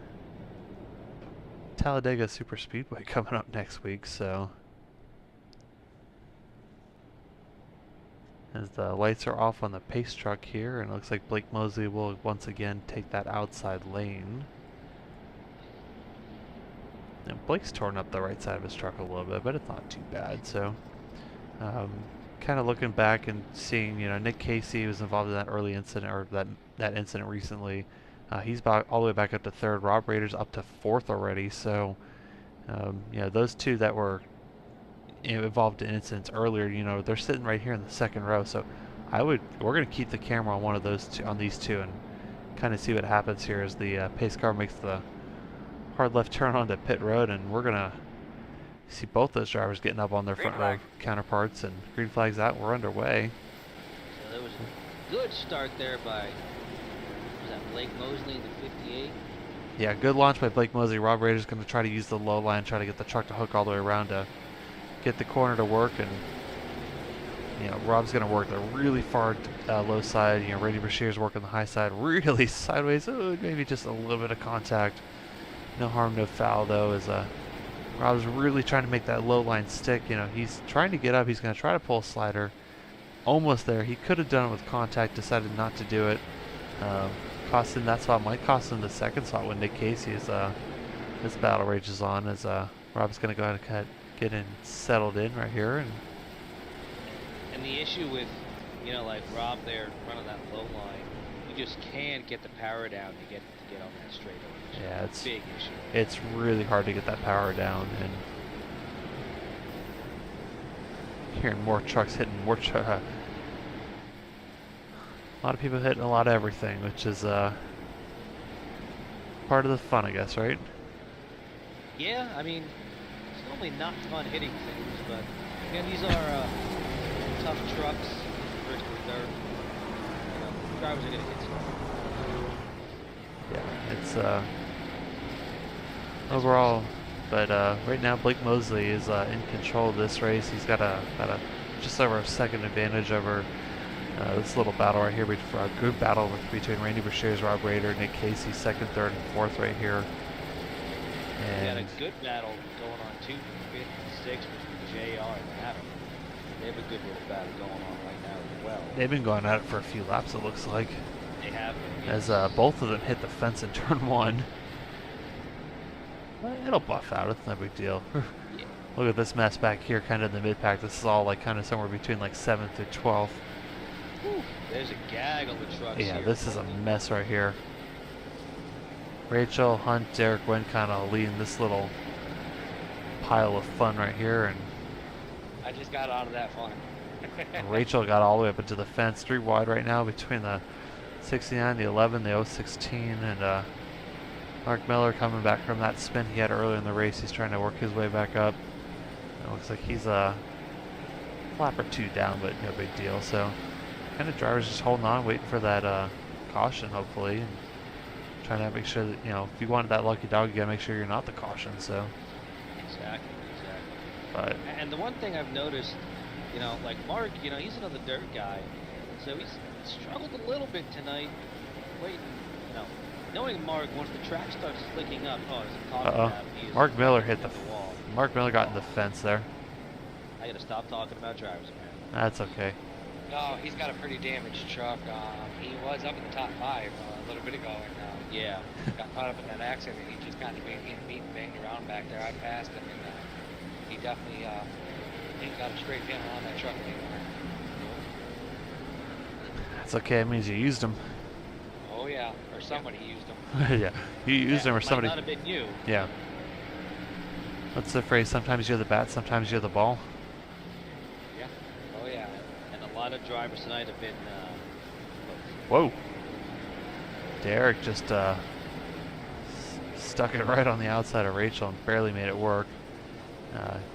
Talladega Super Speedway coming up next week, so as the lights are off on the pace truck here, and it looks like Blake Mosley will once again take that outside lane. And Blake's torn up the right side of his truck a little bit, but it's not too bad. So kind of looking back and seeing, Nick Casey was involved in that early incident, or that incident recently. He's all the way back up to 3rd. Rob Rader's up to 4th already. So those two that were involved in incidents earlier, they're sitting right here in the 2nd row. So we're going to keep the camera on one of those two, on these two, and kind of see what happens here as the pace car makes the hard left turn onto pit road, and we're going to see both those drivers getting up on their front row counterparts, and green flag's out. We're underway. So there was a good start there by, was that Blake Mosley in the 58? Yeah, good launch by Blake Mosley. Rob Rader's going to try to use the low line, try to get the truck to hook all the way around to get the corner to work, and Rob's going to work the really far low side. Randy Brashear's working the high side really sideways. Oh, maybe just a little bit of contact. No harm, no foul, though, as Rob's really trying to make that low line stick. You know, he's trying to get up. He's going to try to pull a slider. Almost there. He could have done it with contact, decided not to do it. Cost him that spot. Might cost him the second spot when Nick Casey's his battle rages on, as Rob's going to go ahead and get in, settled in right here. And the issue with, you know, like Rob there running that low line, you just can't get the power down to get on that straightaway. Yeah, it's a big issue. It's really hard to get that power down, and hearing more trucks hitting more a lot of people hitting a lot of everything, which is part of the fun, I guess, right? Yeah, I mean, it's normally not fun hitting things, but again, these are tough trucks. Bristol dirt. You know, drivers are gonna hit stuff. Yeah, it's overall, but right now Blake Mosley is in control of this race. He's got about a just over a second advantage over this little battle right here, a good battle between Randy Brashears, Rob Rader, Nick Casey, second, third, and fourth right here. And we had a good battle going on 256 between JR and Adam. They have a good little battle going on right now as well. They've been going at it for a few laps, it looks like. They have been, as both of them hit the fence in turn one. Well, it'll buff out, it's no big deal. Yeah. Look at this mess back here, kind of in the mid-pack. This is all like kind of somewhere between like 7th and 12th. Whew, there's a gag on the trucks Yeah, here. this is a mess right here. Rachel, Hunt, Derek, Wynn kind of leading this little pile of fun right here, and I just got out of that fun. Rachel got all the way up into the fence, 3 wide right now between the 69, the 11, the 016, and Mark Miller coming back from that spin he had earlier in the race. He's trying to work his way back up. It looks like he's a lap or 2 down, but no big deal. So kind of drivers just holding on, waiting for that caution, hopefully, and trying to make sure that, you know, if you wanted that lucky dog, you gotta make sure you're not the caution. So Exactly. but And the one thing I've noticed, you know, like Mark, you know, he's another dirt guy, so he's struggled a little bit tonight. Waiting, you know, knowing Mark, once the track starts slicking up, oh, there's a caution lap. Mark Miller hit the wall. Mark Miller got in the fence there. I gotta stop talking about drivers, man. That's okay. No, he's got a pretty damaged truck. He was up in the top 5 a little bit ago, and Yeah. got caught up in that accident. He just kind of being beat and banged around back there. I passed him, and he definitely ain't got a straight handle on that truck anymore. That's okay. It means you used him. Oh yeah, or somebody used him. Yeah, you used him, or somebody. Might not have been you. Yeah. What's the phrase? Sometimes you're the bat, sometimes you're the ball. Yeah. Oh yeah. And a lot of drivers tonight have been. Whoa. Derek just stuck it right on the outside of Rachel and barely made it work.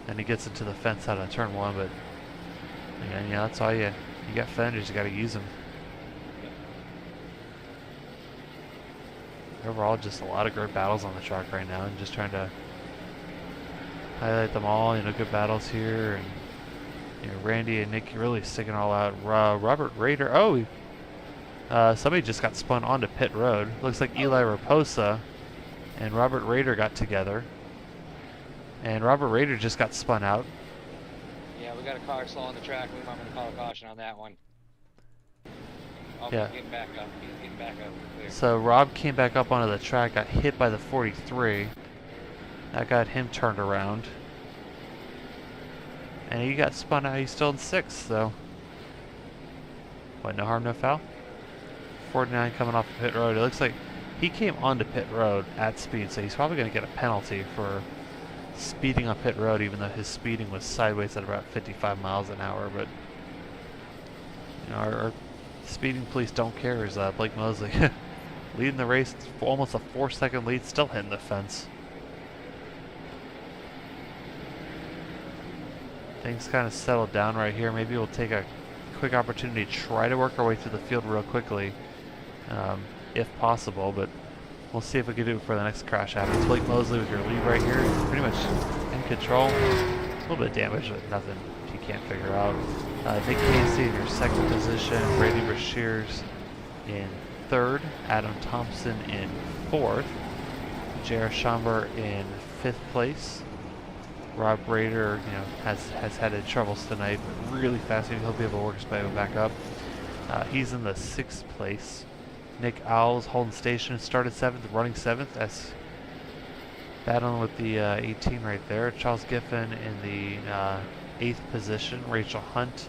And he gets into the fence out of turn 1, but again, yeah, that's all you got fenders, you got to use them. Overall, just a lot of great battles on the track right now, and just trying to highlight them all. You know, good battles here, and you know, Randy and Nick really sticking all out. Robert Rader, somebody just got spun onto pit road. Looks like Eli Raposa and Robert Rader got together, and Robert Rader just got spun out. Yeah, we got a car slow on the track. We might want to call a caution on that one. Oh, Yeah. He's getting back up. He's getting back up. Clear. So Rob came back up onto the track, got hit by the 43. That got him turned around. And he got spun out. He's still in 6th, so. What, no harm, no foul? 49 coming off the pit road. It looks like he came onto pit road at speed, so he's probably going to get a penalty for speeding on pit road, even though his speeding was sideways at about 55 miles an hour. But you know, our speeding police don't care. Is Blake Mosley leading the race, almost a 4-second lead, still hitting the fence. Things kind of settled down right here. Maybe we'll take a quick opportunity to try to work our way through the field real quickly, if possible, but we'll see if we can do it before the next crash happens. Blake Mosley with your lead right here, pretty much in control. A little bit of damage, but nothing you can't figure out. Nick Casey in your 2nd position, Brady Brashears in 3rd, Adam Thompson in 4th, J.R. Schomburg in 5th place. Rob Rader, has had troubles tonight, but really fast. He'll be able to work his way back up. He's in the 6th place. Nick Owls holding station, started 7th, running 7th. That's battling with the 18 right there. Charles Giffen in the 8th position. Rachel Hunt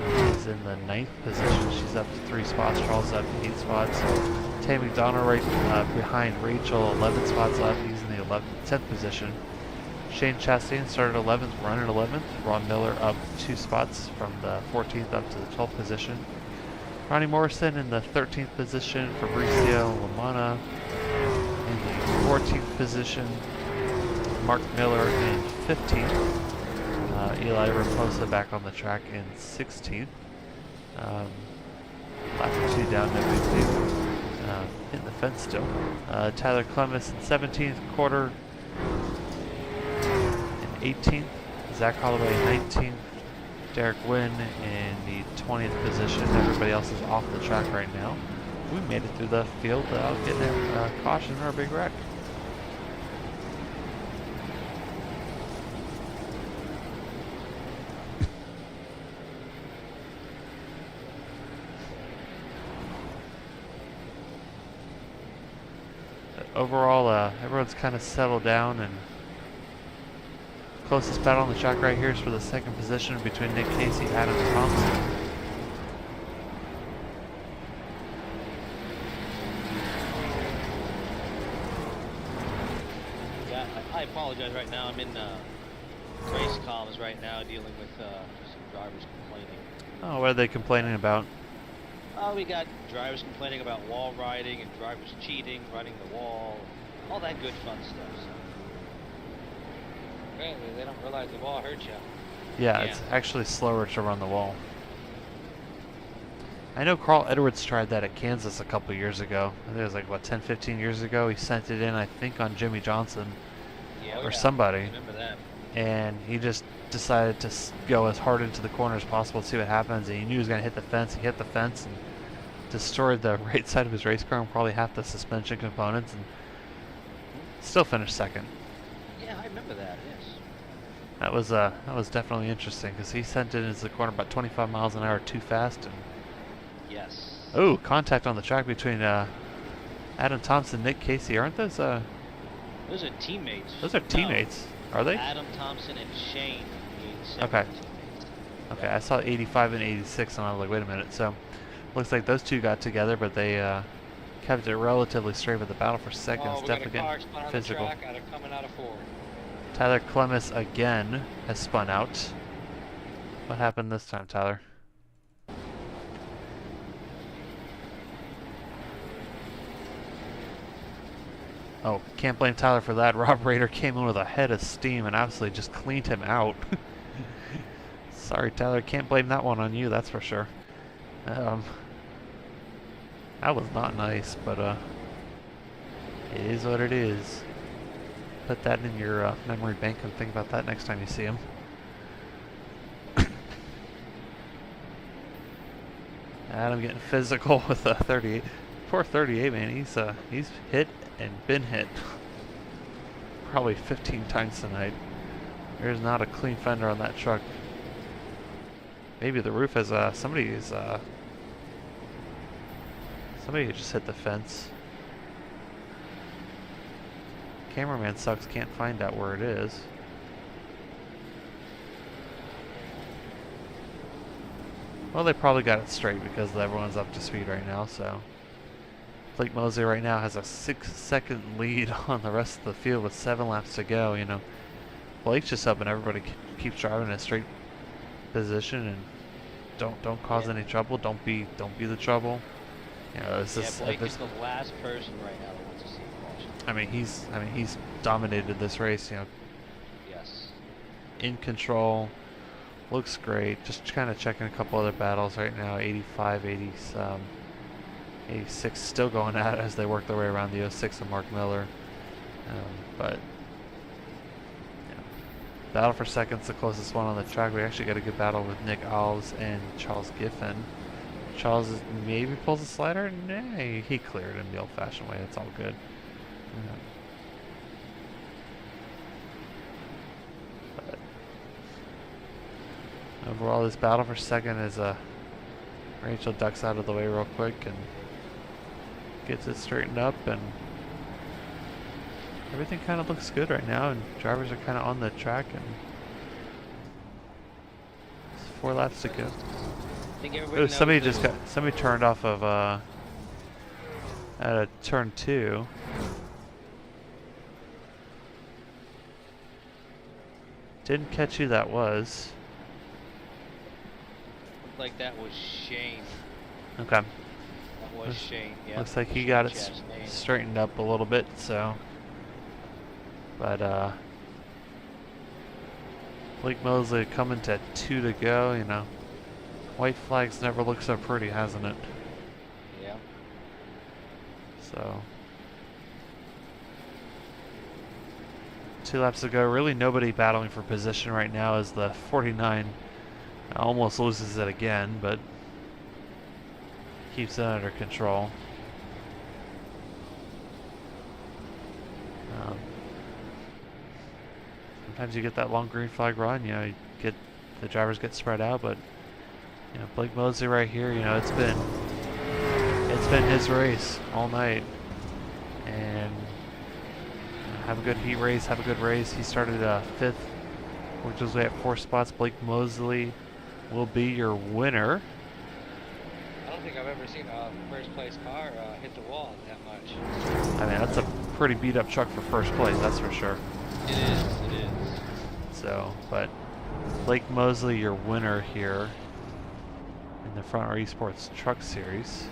is in the 9th position. She's up 3 spots. Charles is up 8 spots. Tammy McDonald right behind Rachel, 11 spots left. He's in the 10th position. Shane Chastain started 11th, running 11th. Ron Miller up 2 spots from the 14th up to the 12th position. Ronnie Morrison in the 13th position. Fabricio Lamana in the 14th position. Mark Miller in 15th. Eli Raposa back on the track in 16th. Lap or 2 down, hitting the fence still. Tyler Clemens in 17th, Quarter in 18th. Zach Holloway 19th. Derek Wynn in the 20th position. Everybody else is off the track right now. We made it through the field without getting a caution or a big wreck. Overall, everyone's kind of settled down, and closest battle on the track right here is for the 2nd position between Nick Casey, Adam Thompson. Yeah, I apologize right now. I'm in race comms right now dealing with some drivers complaining. Oh, what are they complaining about? We got drivers complaining about wall riding and drivers cheating, running the wall, all that good fun stuff. So. Apparently, they don't realize the wall hurts you. Yeah, it's actually slower to run the wall. I know Carl Edwards tried that at Kansas a couple years ago. I think it was like, what, 10, 15 years ago? He sent it in, I think, on Jimmy Johnson or somebody. I remember that. And he just decided to go as hard into the corner as possible to see what happens. And he knew he was going to hit the fence. He hit the fence and destroyed the right side of his race car and probably half the suspension components, and still finished 2nd. Yeah, I remember that. Yes. That was definitely interesting because he sent it into the corner about 25 miles an hour too fast. And yes. oh, contact on the track between Adam Thompson and Nick Casey. Aren't those? Those are teammates. Those are teammates. No. Are they? Adam Thompson and Shane. Okay. Okay, I saw 85 and 86, and I was like, wait a minute. So, looks like those two got together, but they kept it relatively straight. But the battle for 2nd is definitely getting physical. Coming out of 4. Tyler Clemens again has spun out. What happened this time, Tyler? Oh, can't blame Tyler for that. Rob Rader came in with a head of steam and absolutely just cleaned him out. Sorry, Tyler, can't blame that one on you, that's for sure. That was not nice, but it is what it is. Put that in your memory bank and think about that next time you see him. Adam getting physical with a 38. Poor 38, man. He's hit and been hit probably 15 times tonight. There's not a clean fender on that truck. Maybe the roof has somebody just hit the fence. Cameraman sucks, can't find out where it is. Well, they probably got it straight because everyone's up to speed right now, so. Blake Mosley right now has a 6-second lead on the rest of the field with 7 laps to go. You know, Blake's just hoping everybody keeps driving in a straight position and don't cause any trouble. Don't be the trouble. You know, this is Blake is the last person right now that wants to see a caution. I mean he's dominated this race. You know. Yes. In control, looks great. Just kind of checking a couple other battles right now. 85, 86 still going at it as they work their way around the 06 of Mark Miller. But yeah. Battle for 2nd's the closest one on the track. We actually got a good battle with Nick Alves and Charles Giffen. Charles maybe pulls a slider. Nah, he cleared him the old-fashioned way. It's all good. Overall, this battle for second is Rachel ducks out of the way real quick and gets it straightened up, and everything kind of looks good right now, and drivers are kind of on the track, and it's 4 laps to go. I think everybody Oh, knows somebody turned off of at a turn 2. Didn't catch who that was. looked like that was Shane. Okay. That was Shane, yeah. Looks like he got it Chastain. straightened up a little bit, so. But, Blake Mosley coming to 2 to go, you know. White flags never look so pretty, hasn't it? Yeah. So. 2 laps to go. Really nobody battling for position right now as the 49 almost loses it again, but keeps it under control. Sometimes you get that long green flag run, you know, the drivers get spread out, but you know, Blake Mosley right here, you know, it's been his race all night, and have a good heat race, have a good race. He started 5th, which was at 4 spots. Blake Mosley will be your winner. I don't think I've ever seen a first place car hit the wall that much. I mean, that's a pretty beat up truck for first place, that's for sure. It is. So, but Blake Mosley, your winner here in the Front Row Esports Truck Series.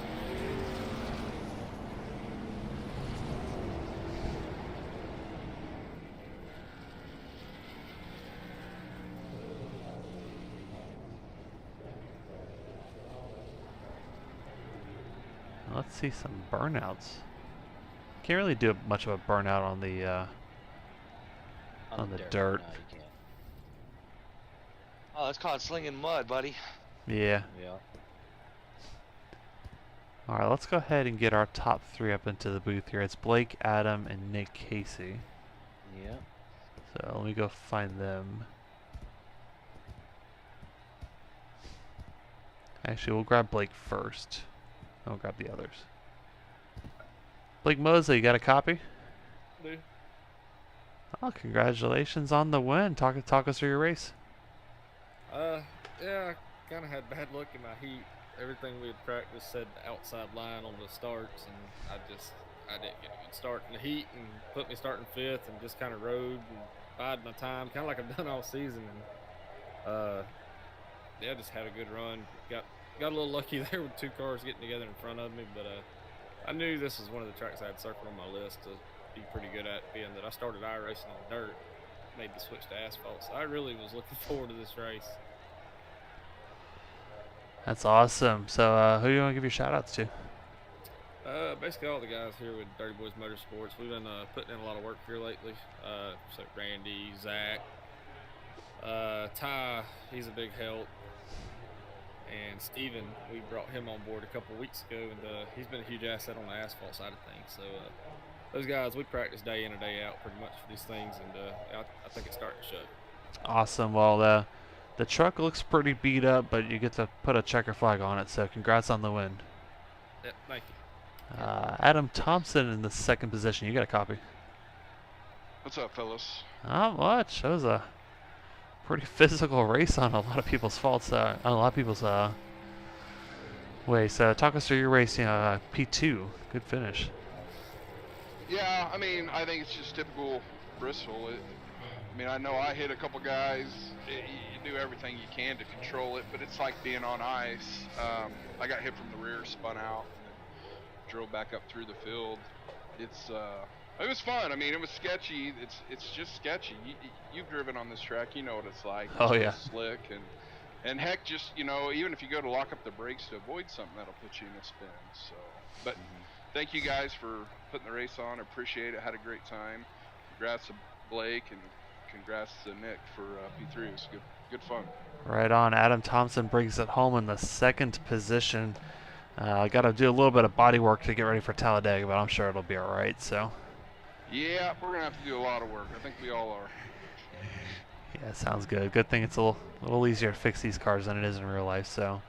Let's see some burnouts. Can't really do much of a burnout on the dirt. No, you can't. Oh, that's called slinging mud, buddy. Yeah. Yeah. All right, let's go ahead and get our top 3 up into the booth here. It's Blake, Adam, and Nick Casey. Yeah. So let me go find them. Actually, we'll grab Blake first. I'll grab the others. Blake Mosley, you got a copy? Do. Oh, congratulations on the win. Talk us through your race. Yeah, I kind of had bad luck in my heat. Everything we had practiced said outside line on the starts, and I didn't get a good start in the heat, and put me starting 5th, and just kind of rode and bided my time, kind of like I've done all season. And yeah, just had a good run. Got a little lucky there with 2 cars getting together in front of me, but I knew this was one of the tracks I had circled on my list to be pretty good at, being that I started iRacing on dirt, made the switch to asphalt, so I really was looking forward to this race. That's awesome. So who do you want to give your shout outs to? Basically all the guys here with Dirty Boys Motorsports. We've been putting in a lot of work here lately. So Randy, Zach, Ty, he's a big help. And Steven, we brought him on board a couple weeks ago, and he's been a huge asset on the asphalt side of things. So those guys, we practice day in and day out pretty much for these things, and I think it's starting to show. Awesome. Well, the truck looks pretty beat up, but you get to put a checker flag on it, so congrats on the win. Yep, thank you. Adam Thompson in the 2nd position. You got a copy? What's up, fellas? Not much. That was a pretty physical race on a lot of people's faults. On a lot of people's ways. Talk us through your race. You know, P2. Good finish. Yeah, I mean, I think it's just typical Bristol. I mean, I know I hit a couple guys. You do everything you can to control it, but it's like being on ice. I got hit from the rear, spun out, and drove back up through the field. It was fun. I mean, it was sketchy. It's just sketchy. You've driven on this track, you know what it's like. Oh, it's yeah. Slick and heck, just, you know, even if you go to lock up the brakes to avoid something, that'll put you in a spin. So, but thank you guys for putting the race on. I appreciate it. Had a great time. Congrats to Blake and congrats to Nick for P3. It was good fun. Right on. Adam Thompson brings it home in the 2nd position. Got to do a little bit of body work to get ready for Talladega, but I'm sure it'll be all right. So. Yeah, we're gonna have to do a lot of work. I think we all are. Yeah, sounds good. Good thing it's a little easier to fix these cars than it is in real life. So.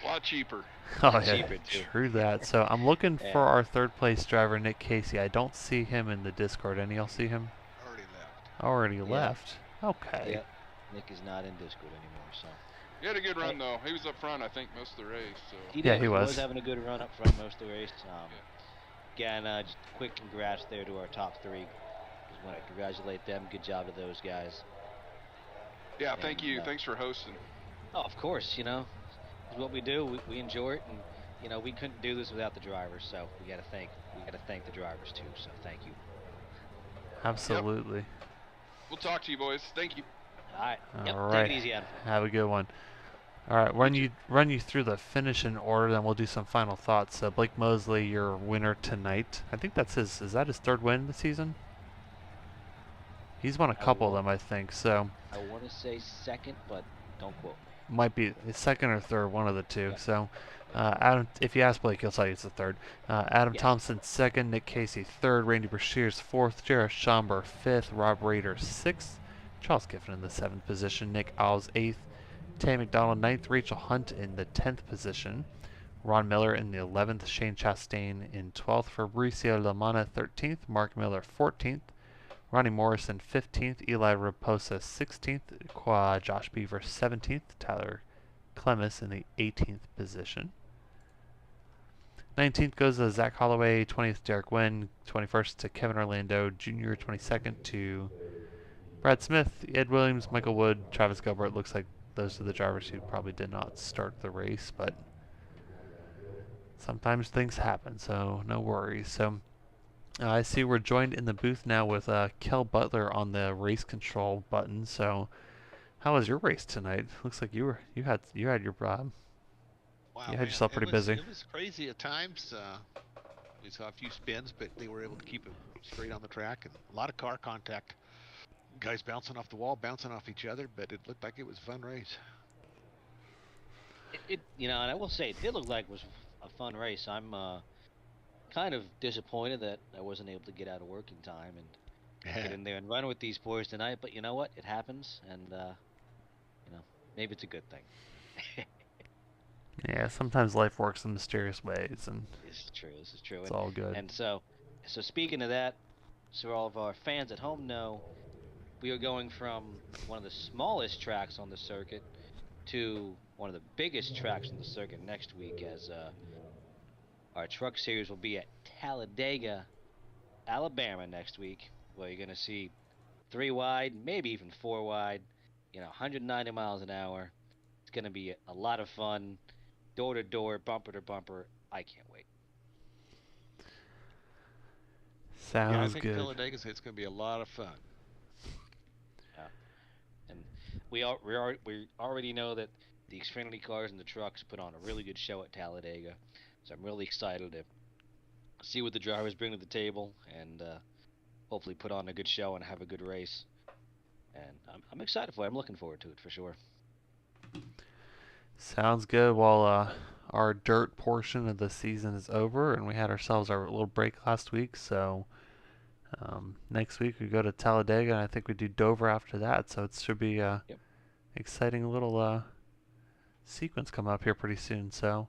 A lot cheaper. Oh Lot yeah, cheaper, too. true that. So I'm looking Yeah. for our third place driver, Nick Casey. I don't see him in the Discord. Any y'all see him? Already left. Already Yeah. left. Okay. Yep. Nick is not in Discord anymore, so. He had a good run though. He was up front, I think, most of the race. So. He Yeah, did. he was. having a good run up front most of the race. Again, just quick congrats there to our top three. Just want to congratulate them. Good job to those guys. Yeah, thank And, you. Thanks for hosting. Oh, of course, you know, it's what we do. We enjoy it, and you know, we couldn't do this without the drivers. So we got to thank the drivers too. So thank you. Absolutely. Yep. We'll talk to you, boys. Thank you. All right. Yep. All Take right. it easy, Adam. Have a good one. All right, run you through the finish in order, then we'll do some final thoughts. So Blake Mosley, your winner tonight. I think that's his. Is that his third win of the season? He's won a couple of them, I think. So. I want to say second, but don't quote me. Might be his second or third, one of the two. Yeah. So, Adam, if you ask Blake, he'll tell you it's the third. Adam Yeah. Thompson second, Nick Casey third, Randy Brashears fourth, Jarrett Schomburg fifth, Rob Rader sixth, Charles Giffen in the seventh position, Nick Owls eighth, Tay McDonald ninth, Rachel Hunt in the 10th position, Ron Miller in the 11th, Shane Chastain in 12th, Fabricio Lamana 13th, Mark Miller 14th, Ronnie Morrison 15th, Eli Raposa 16th, Josh Beaver 17th, Tyler Clemis in the 18th position. 19th goes to Zach Holloway, 20th Derek Wynn, 21st to Kevin Orlando Jr., 22nd to Brad Smith, Ed Williams, Michael Wood, Travis Gilbert. Looks like those are the drivers who probably did not start the race, but sometimes things happen, so no worries. So I see we're joined in the booth now with Kel Butler on the race control button. So how was your race tonight? Looks like you had your Wow, you had yourself pretty busy. It was crazy at times. We saw a few spins, but they were able to keep it straight on the track, and a lot of car contact. Guys bouncing off the wall, bouncing off each other, but it looked like it was a fun race. You know, and I will say it did look like it was a fun race. I'm kind of disappointed that I wasn't able to get out of work in time and get in there and run with these boys tonight. But you know what? It happens, and you know, maybe it's a good thing. Yeah, sometimes life works in mysterious ways, and This is true. This is true. it's all good. And so speaking of that, so all of our fans at home know, we are going from one of the smallest tracks on the circuit to one of the biggest tracks on the circuit next week, as our truck series will be at Talladega, Alabama next week, where you're going to see 3 wide, maybe even 4 wide, you know, 190 miles an hour. It's going to be a lot of fun, door to door, bumper to bumper. I can't wait. Sounds Yeah, I think good. Talladega's it's going to be a lot of fun. And we already know that the Xfinity cars and the trucks put on a really good show at Talladega, so I'm really excited to see what the drivers bring to the table and hopefully put on a good show and have a good race. And I'm excited for it. I'm looking forward to it for sure. Sounds good. Well, our dirt portion of the season is over, and we had ourselves our little break last week. So next week we go to Talladega, and I think we do Dover after that. So it should be a exciting little sequence coming up here pretty soon. So,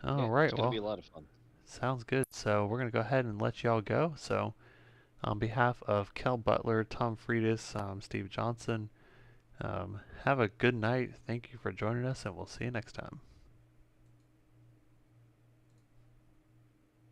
all right, It's gonna be a lot of fun. Sounds good. So we're gonna go ahead and let y'all go. So on behalf of Kel Butler, Tom Friedis, Steve Johnson, have a good night. Thank you for joining us, and we'll see you next time.